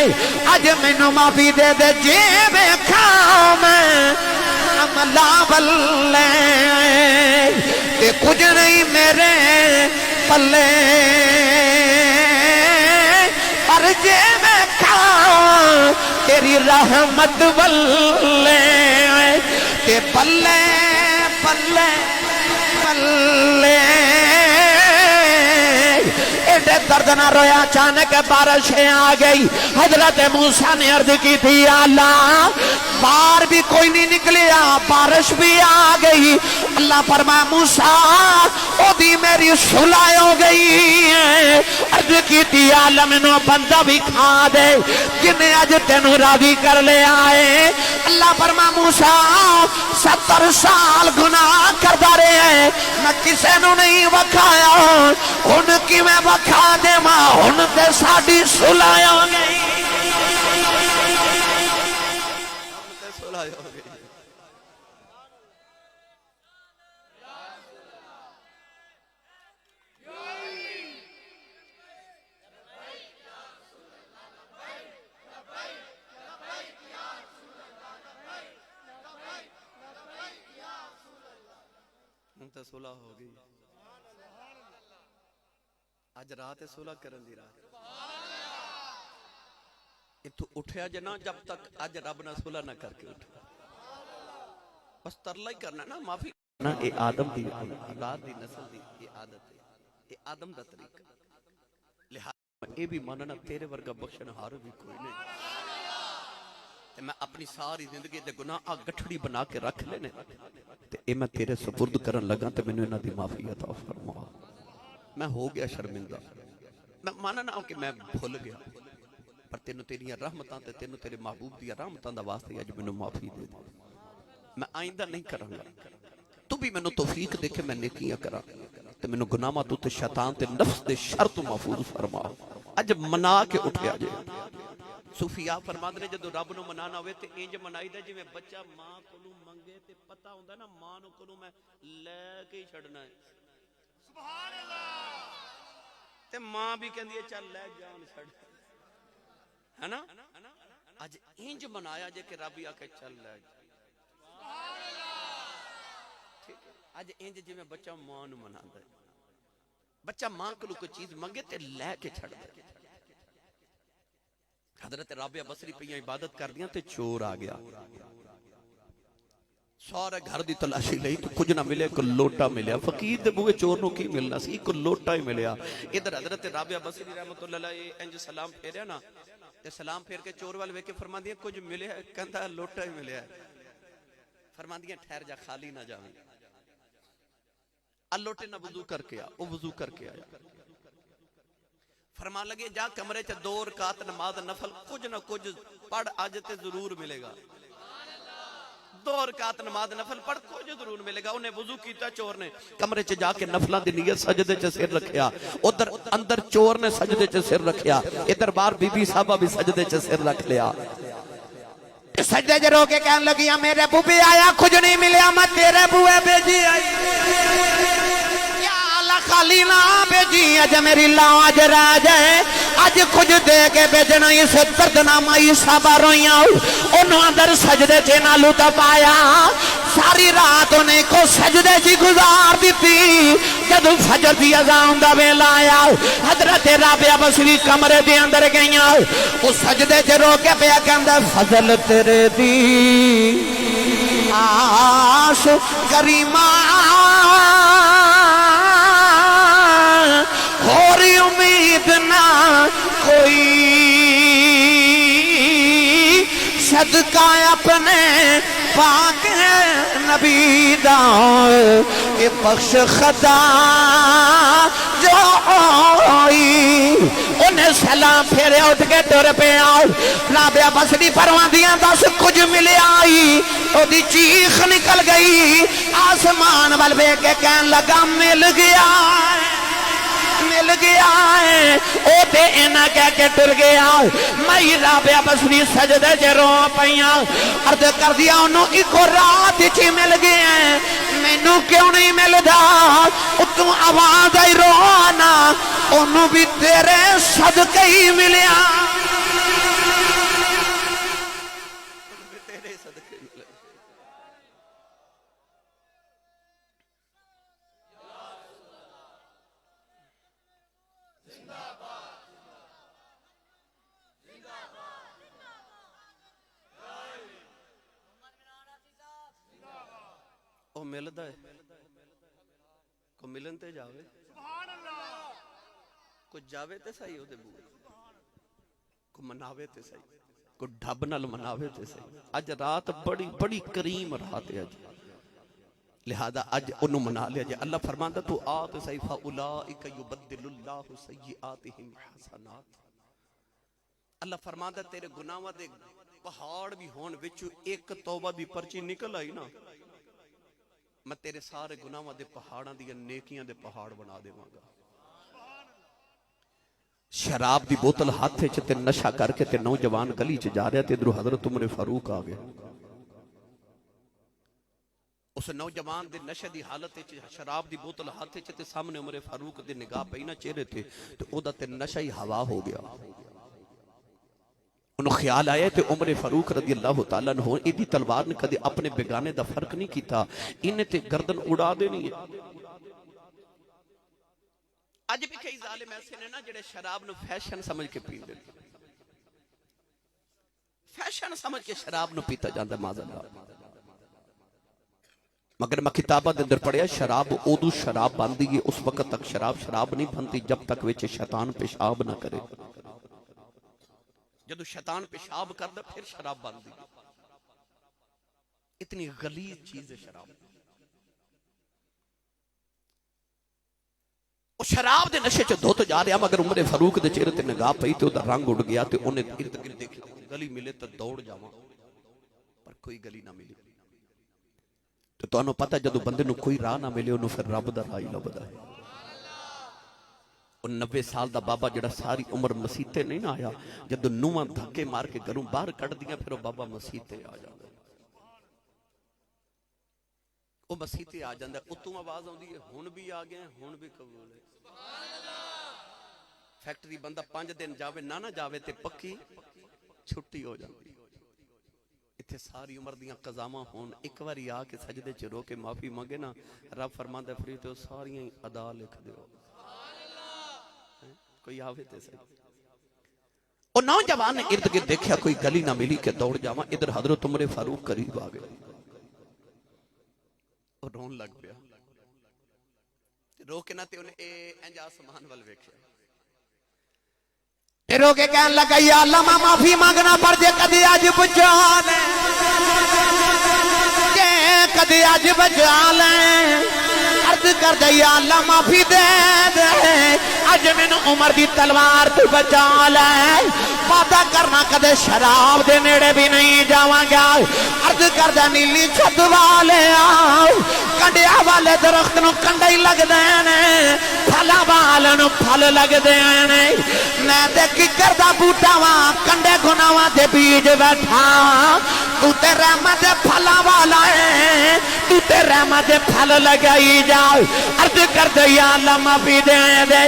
اج میں نو معافی دے دے جے میں کھاؤں میں عملہ بلے تے کچھ نہیں میرے پلے پر جے میں کھاؤں تیری رحمت واللے تے پلے پلے پلے. ایڈے درد نہ رویا اچانک بارشیں آ گئی. حضرت موسیٰ نے عرض کی تھی یا اللہ باہر بھی کوئی نہیں نکلیا بارش بھی آ گئی. اللہ فرمایا موسیٰ او دی میری صلح ہو گئی ہے. عرض کی تھی یا اللہ میں نو بندہ بھی کھا دے جنہیں اج تینوں راضی کر لے آئے. اللہ فرمایا موسیٰ 70 سال گناہ کردہ رہے ہیں میں کسے نو نہیں وکھایا ان کی میں وکھا دے ماں ان تے ساڑی صلح ہو گئی. صلح ہو گئی. آج رات صلح کرن دی رات اتو اٹھیا جنا جب تک آج رب نہ صلح نہ کر کے اٹھا بس ترلا ہی کرنا نا معافی نا. اے آدم دی اولاد دی نسل دی یہ عادت ہے یہ آدم دا طریقہ لہذا اے بھی ماننا تیرے ورگا بخشن ہار بھی کوئی نہیں. تے میں اپنی ساری زندگی دے گناہ گٹھڑی بنا کے رکھ لینے تے اے میں تیرے سپرد کرن لگا تے میں نے انہاں دی معافی عطا فرما. میں ہو گیا شرمندہ میں مانا نہ کہ میں بھول گیا پر تینوں تیریاں رحمتاں تے تینوں تیرے محبوب دی رحمتاں دا واسطے اج میں نے معافی دے دے. میں آئندہ نہیں کروں گا. تو بھی میں نے توفیق دے کے میں نیکیاں کرا تے میں نے گناہاں تو تے شیطان تے نفس دے شر تو محفوظ فرما. اج منا کے اٹھیا جے. صوفیاء فرماندے نے جدوں رب نو منانا ہوئے تے انج منائی دا جویں بچہ ماں کولوں منگے تے پتہ ہوندا نا ماں نو کولوں میں لے کے ہی چھڑنا ہے. سبحان اللہ. تے ماں بھی کہندی ہے چل لے جان چھڑ ہے نا. اج انج منایا جے کہ رب آکھے چل لے. سبحان اللہ. ٹھیک ہے اج انج جویں بچہ ماں نو مناندا ہے. بچہ ماں کولوں کوئی چیز منگے تے لے کے چھڑ دے. حضرت رابعہ بصری پہ عبادت کر دیا تے چور آ گیا سارے گھر دی تلاشی لئی تو کچھ نہ ملے کو لوٹا ملیا فقیر دے بوئے چور نو کی ملنا سی کو لوٹا ہی ملیا ادھر حضرت رابعہ بصری رحمت اللہ علیہ انج سلام پھیریا نا تے سلام پھیر کے چور والے کے فرما دیا کچھ ملے ہے کہندا لوٹا ہی ملیا فرما دیا ٹھہر جا خالی نہ جاویں لوٹے نہ وضو کر کے وہ وضو کر کے آیا فرمان لگے جا کمرے چ 2 رکعت نماز نفل کچھ نہ کچھ پڑھ اج تے ضرور ملے گا 2 رکعت نماز نفل پڑھ کچھ ضرور ملے گا انہیں وضو کیتا چور نے کمرے چ جا کے نفلاں دی نیت سجدے چ سر رکھیا ادھر اندر چور نے سجدے چ سر رکھیا ادھر باہر بی بی صاحبہ بھی سجدے چ سر رکھ لیا سجدے چ رو کے کہن لگیا میرے بوبی آیا کچھ نہیں ملیا میں تیرے بوئے بھیجی آئی خالی نہ بھیجی اج میری لاج رہ جائے اج کچھ دے کے بھیجنا اس دردنامہ صحابہ رویاں انہوں اندر سجدے چ نہ لط پایا ساری رات انہیں کو سجدے چ گزار دیتی جب فجر دی اذان دا ویلا آیا حضرت رابعہ بصری کمرے دے اندر گئیاں اس سجدے چ رو کے پیا کہندا فضل تیرے دی آس کریمہ اور امید نہ کوئی صدقہ اپنے پاک نبی دا اے بخش خدا جو ہوئی انہیں سلام پھیرے اٹھ کے ٹر پہ آؤ رابعہ بصری پرواندیاں 10 کچھ ملے آئی او دی چیخ نکل گئی آسمان والوے کے کہن لگا مل گیا ہے او تے اینا کہہ کے ٹر گیا میں رابعہ بصری سجدے چ رو پئیاں عرض کر دیا انہوں ایک رات چ مل گئے ہیں مینوں کیوں نہیں ملدا اتوں آواز آئی رونا انہوں بھی تیرے صدقے ہی ملیا ملدا ہے کو ملن تے جاوے کو جاوے تے صحیح او دے بوئے کو مناوے تے صحیح کو ڈھب نال مناوے تے صحیح اج رات بڑی کریم رات ہے اج لہذا اج انہوں منا لیا جائے اللہ فرماندا تو آ تے صحیح فاولائک یبدل اللہ سیئاتہم حسنات اللہ فرماندا تیرے گناہاں دے پہاڑ بھی ہون وچ ایک توبہ دی پرچی نکل آئی نا میں تیرے سارے گناہاں دے پہاڑاں دی نیکیاں دے پہاڑ بنا دیواں گا شراب دی بوتل ہاتھے چ تے نشہ کر کے تے نوجوان گلی چ جا رہا تے ادھر حضرت عمر فاروق آ گیا اس نوجوان دے نشے دی حالت چ شراب دی بوتل ہاتھے چ تے سامنے عمر فاروق دے نگاہ پئی نہ چہرے تے او دا تے نشہ ہی ہوا ہو گیا انہوں خیال آیا تے عمر فاروق رضی اللہ تعالیٰ عنہ ایدی تلوار نے کدے اپنے بیگانے دا فرق نہیں کیتا انہیں تے گردن اڑا دینی ہے آج بھی کئی ظالم ایسے نے نا جڑے شراب نو فیشن سمجھ کے پی دے فیشن سمجھ کے شراب نو پیتا جاندہ معاذ اللہ مگر میں کتابہ دے اندر پڑھیا شراب اودو شراب باندھی ہے اس وقت تک شراب نہیں بنتی جب تک وچ شیطان پیشاب نہ کرے جدو شیطان پیشاب کردا پھر شراب باندھی اتنی غلیظ چیز ہے شراب وہ شراب دے نشے چ دھوت جا رہا مگر عمر فاروق دے چہرے تے نگاہ پئی تے دا رنگ اڑ گیا تے انہیں ارد گرد دیکھا گلی ملے تے دوڑ جاواں پر کوئی گلی نہ ملی تو تانوں پتہ جدو بندے نو کوئی راہ نہ ملے انہوں پھر رب دا راہ ہی لبدا ہے 90 سال دا بابا جڑا ساری عمر مسیتے نہیں نہ آیا جدو نواں دھکے مار کے گھروں باہر کٹ دیا پھر وہ بابا مسیتے آ جاتا وہ مسیتے آ جاتا ہے اتوں آواز آتی ہے ہن بھی آ گئے ہن بھی قبول ہے فیکٹری بندہ 5 دن جاوے نہ جاوے تے پکی چھٹی ہو جاتی اتھے ساری عمر دیاں قضاماں ہون ایک واری آ کے سجدے چ رو کے معافی مانگے نا رب فرماندا ہے فرشتے تو ساریاں ادا لکھ دیو کوئی آوے تے صحیح وہ نوجوان نے ارد گرد دیکھا کوئی گلی نہ ملی کہ دوڑ جاواں، ادھر حضرت عمر فاروق قریب آ گئے اور رون لگ پیا، رو کے نہ تے انہیں انج آسمان وال ویکھیا، رو کے کہنے لگا یا اللہ میں معافی مانگنا پر جے کدی اج بچا لے، جے کدی اج بچا لے، عرض کر دے یا اللہ معافی دے دے، اج مینوں عمر دی تلوار تو بچا لے، وعدہ کرنا کدے شراب دے نیڑے بھی نہیں جاواں گا، عرض کر دے نیلی چھت والے آؤ، کنڈیا والے درخت نو کنڈے ہی لگ دے نے، پھلا والے نو پھل لگ دے نے، میں تے ککر دا بوٹا واں کنڈے گناواں دے بیج بیٹھا، تو تے رحمت دے پھلا والا ہے، تو تے رحمت دے پھل لگائی جاؤ، عرض کر دے یا اللہ معافی دے دے،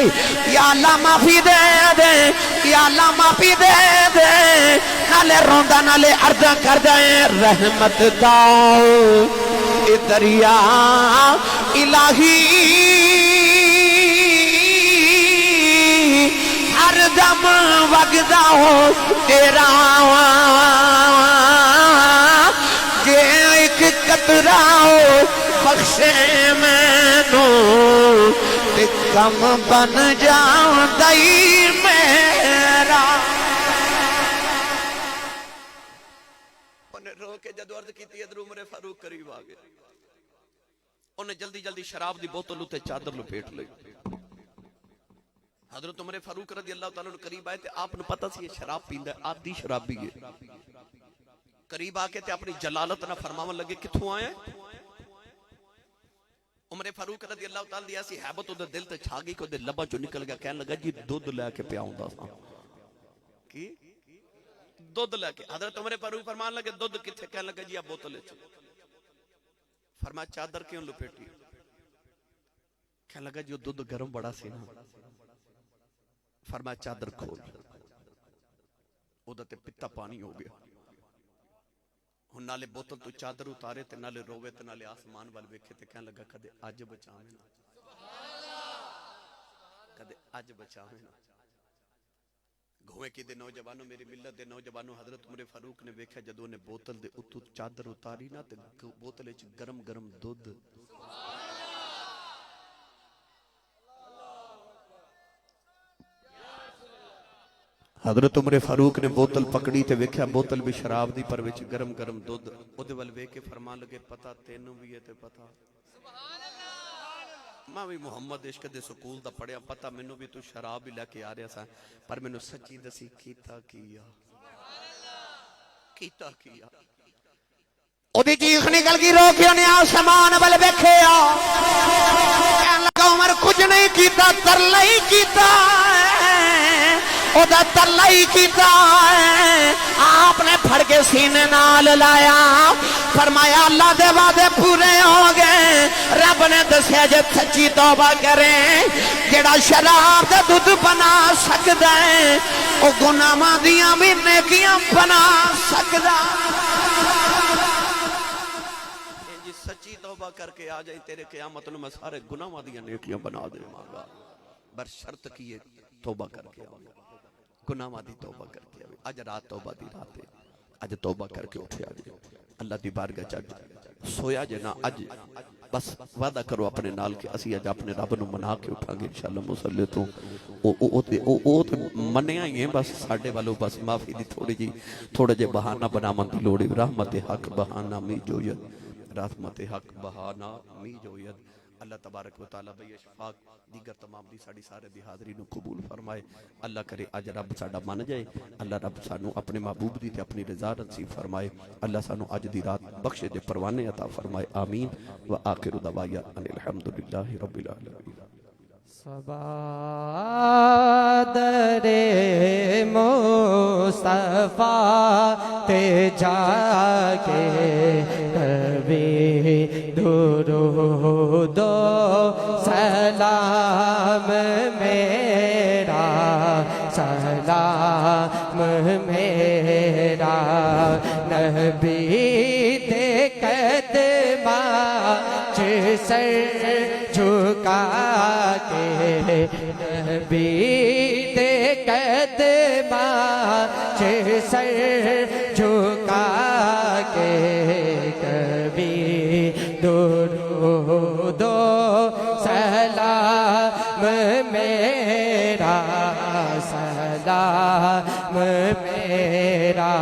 یا اللہ معافی دے دے، یا اللہ معافی دے دے، نالے روندا نالے عرض کر دے رحمت دا اے دریا الہی ہر دم وگدا ہو تیرا، جے ایک قطرہ ہو بخشے مینوں تے کم بن جاندا ای میرا۔ انہیں رو کے جدو عرض کیتی ادھر عمر فاروق قریب آ گئے، انہیں جلدی جلدی شراب دی بوتل اتے چادر لپیٹ لئی، حضرت عمر فاروق رضی اللہ تعالیٰ عنہ قریب آئے تے آپ نے پتہ سی یہ شراب پیندا ہے، آدھی شرابی ہے، قریب آ کے تے اپنی جلالت نہ فرماون لگے کتھوں آئے؟ عمر فاروق رضی اللہ تعالیٰ دی ایسی حیبت ادھر دل تے چھا گئی کہ ادھر لبا چو نکل گیا، کہنے لگا جی دودھ لے کے پیاؤں دا سا، کی؟ دودھ لے کے، حضرت عمر فاروق فرمان لگے دودھ کتھے؟ کہنے لگا جی آپ بوتل لے چلو، فرمایا چادر کیوں لپیٹی؟ کہنے لگا جی دودھ گرم بڑا سی نا، فرمایا چادر کھول، ادھر تے پتا پانی ہو گیا، ہن نالے بوتل تو چادر اتارے تے نالے روے تے نالے آسمان وال ویکھے تے کہنے لگا کدے اج بچاویں نا، کدے اج بچاویں نا۔ گھوئے کی دے نوجوانوں، میری ملت دے نوجوانوں، حضرت عمر فاروق نے ویکھا جدوں نے بوتل دے اتو چادر اتاری نا تے بوتل وچ گرم گرم دودھ، حضرت عمر فاروق نے بوتل پکڑی تے ویکھیا بوتل بھی شراب دی پر وچ گرم گرم دودھ، اودے ول ویکھ کے فرمان لگے پتہ تینوں بھی ہے تے پتہ میں بھی محمد عشق دے سکول دا پڑھیا، پتہ مینوں بھی تو شراب بھی لے کے آ رہا سا، پر مینوں سچی دسی کیتا کیا اودی چیخ نکل گئی، رو کے انہیں آسمان ول ویکھیا، کہنے لگا عمر کچھ نہیں کیتا، ترلا ہی کیتا ہے، اودا ترلا ہی کیتا ہے۔ آپ نے پھڑ کے سینے نال لایا، فرمایا اللہ دے وعدے پورے ہو گئے، رب نے دسیا جے سچی توبہ کریں جڑا شراب دا دودھ بنا سکدا ہے او گناہاں دیاں بھی نیکیاں بنا سکدا۔ جی سچی توبہ کر کے آ جائیں تیرے قیامت نو میں سارے گناہاں دیاں نیکیاں بنا دےواں گا، بر شرط کی ہے توبہ کر کے آؤ، گناہاں دی توبہ کر کے آؤ۔ اج رات توبہ دی رات ہے، اج توبہ کر کے اٹھے آ جائے اللہ دی بارگاہ چڑھ سویا جے نا، اج بس وعدہ کرو اپنے نال کہ اسی اج اپنے رب نو منا کے اٹھاں گے انشاءاللہ مصلی تو او تے منیا ہی ہیں، بس ساڈے والوں بس معافی دی تھوڑے جے بہانہ بناون دی لوڑ ہے۔ رحمت حق بہانہ می جوید، رحمت حق بہانہ می جوید۔ اللہ تبارک و تعالیٰ بے اشفاق دیگر تمام دی ساڑی سارے دی حاضری نو قبول فرمائے۔ اللہ کرے اج رب ساڑا من جائے، اللہ رب سانو اپنے محبوب دی تے اپنی رضا نصیب فرمائے، اللہ سانو اج دی رات بخشے دے پروانے عطا فرمائے، آمین و آخر دعوانا ان الحمدللہ رب العالمین۔ در مصطفیٰ تے جا کے کبھی درود و سلام میرا، سلام میرا نبی دے قدماں چ سر جھکا کے، نبی دے قدماں میرا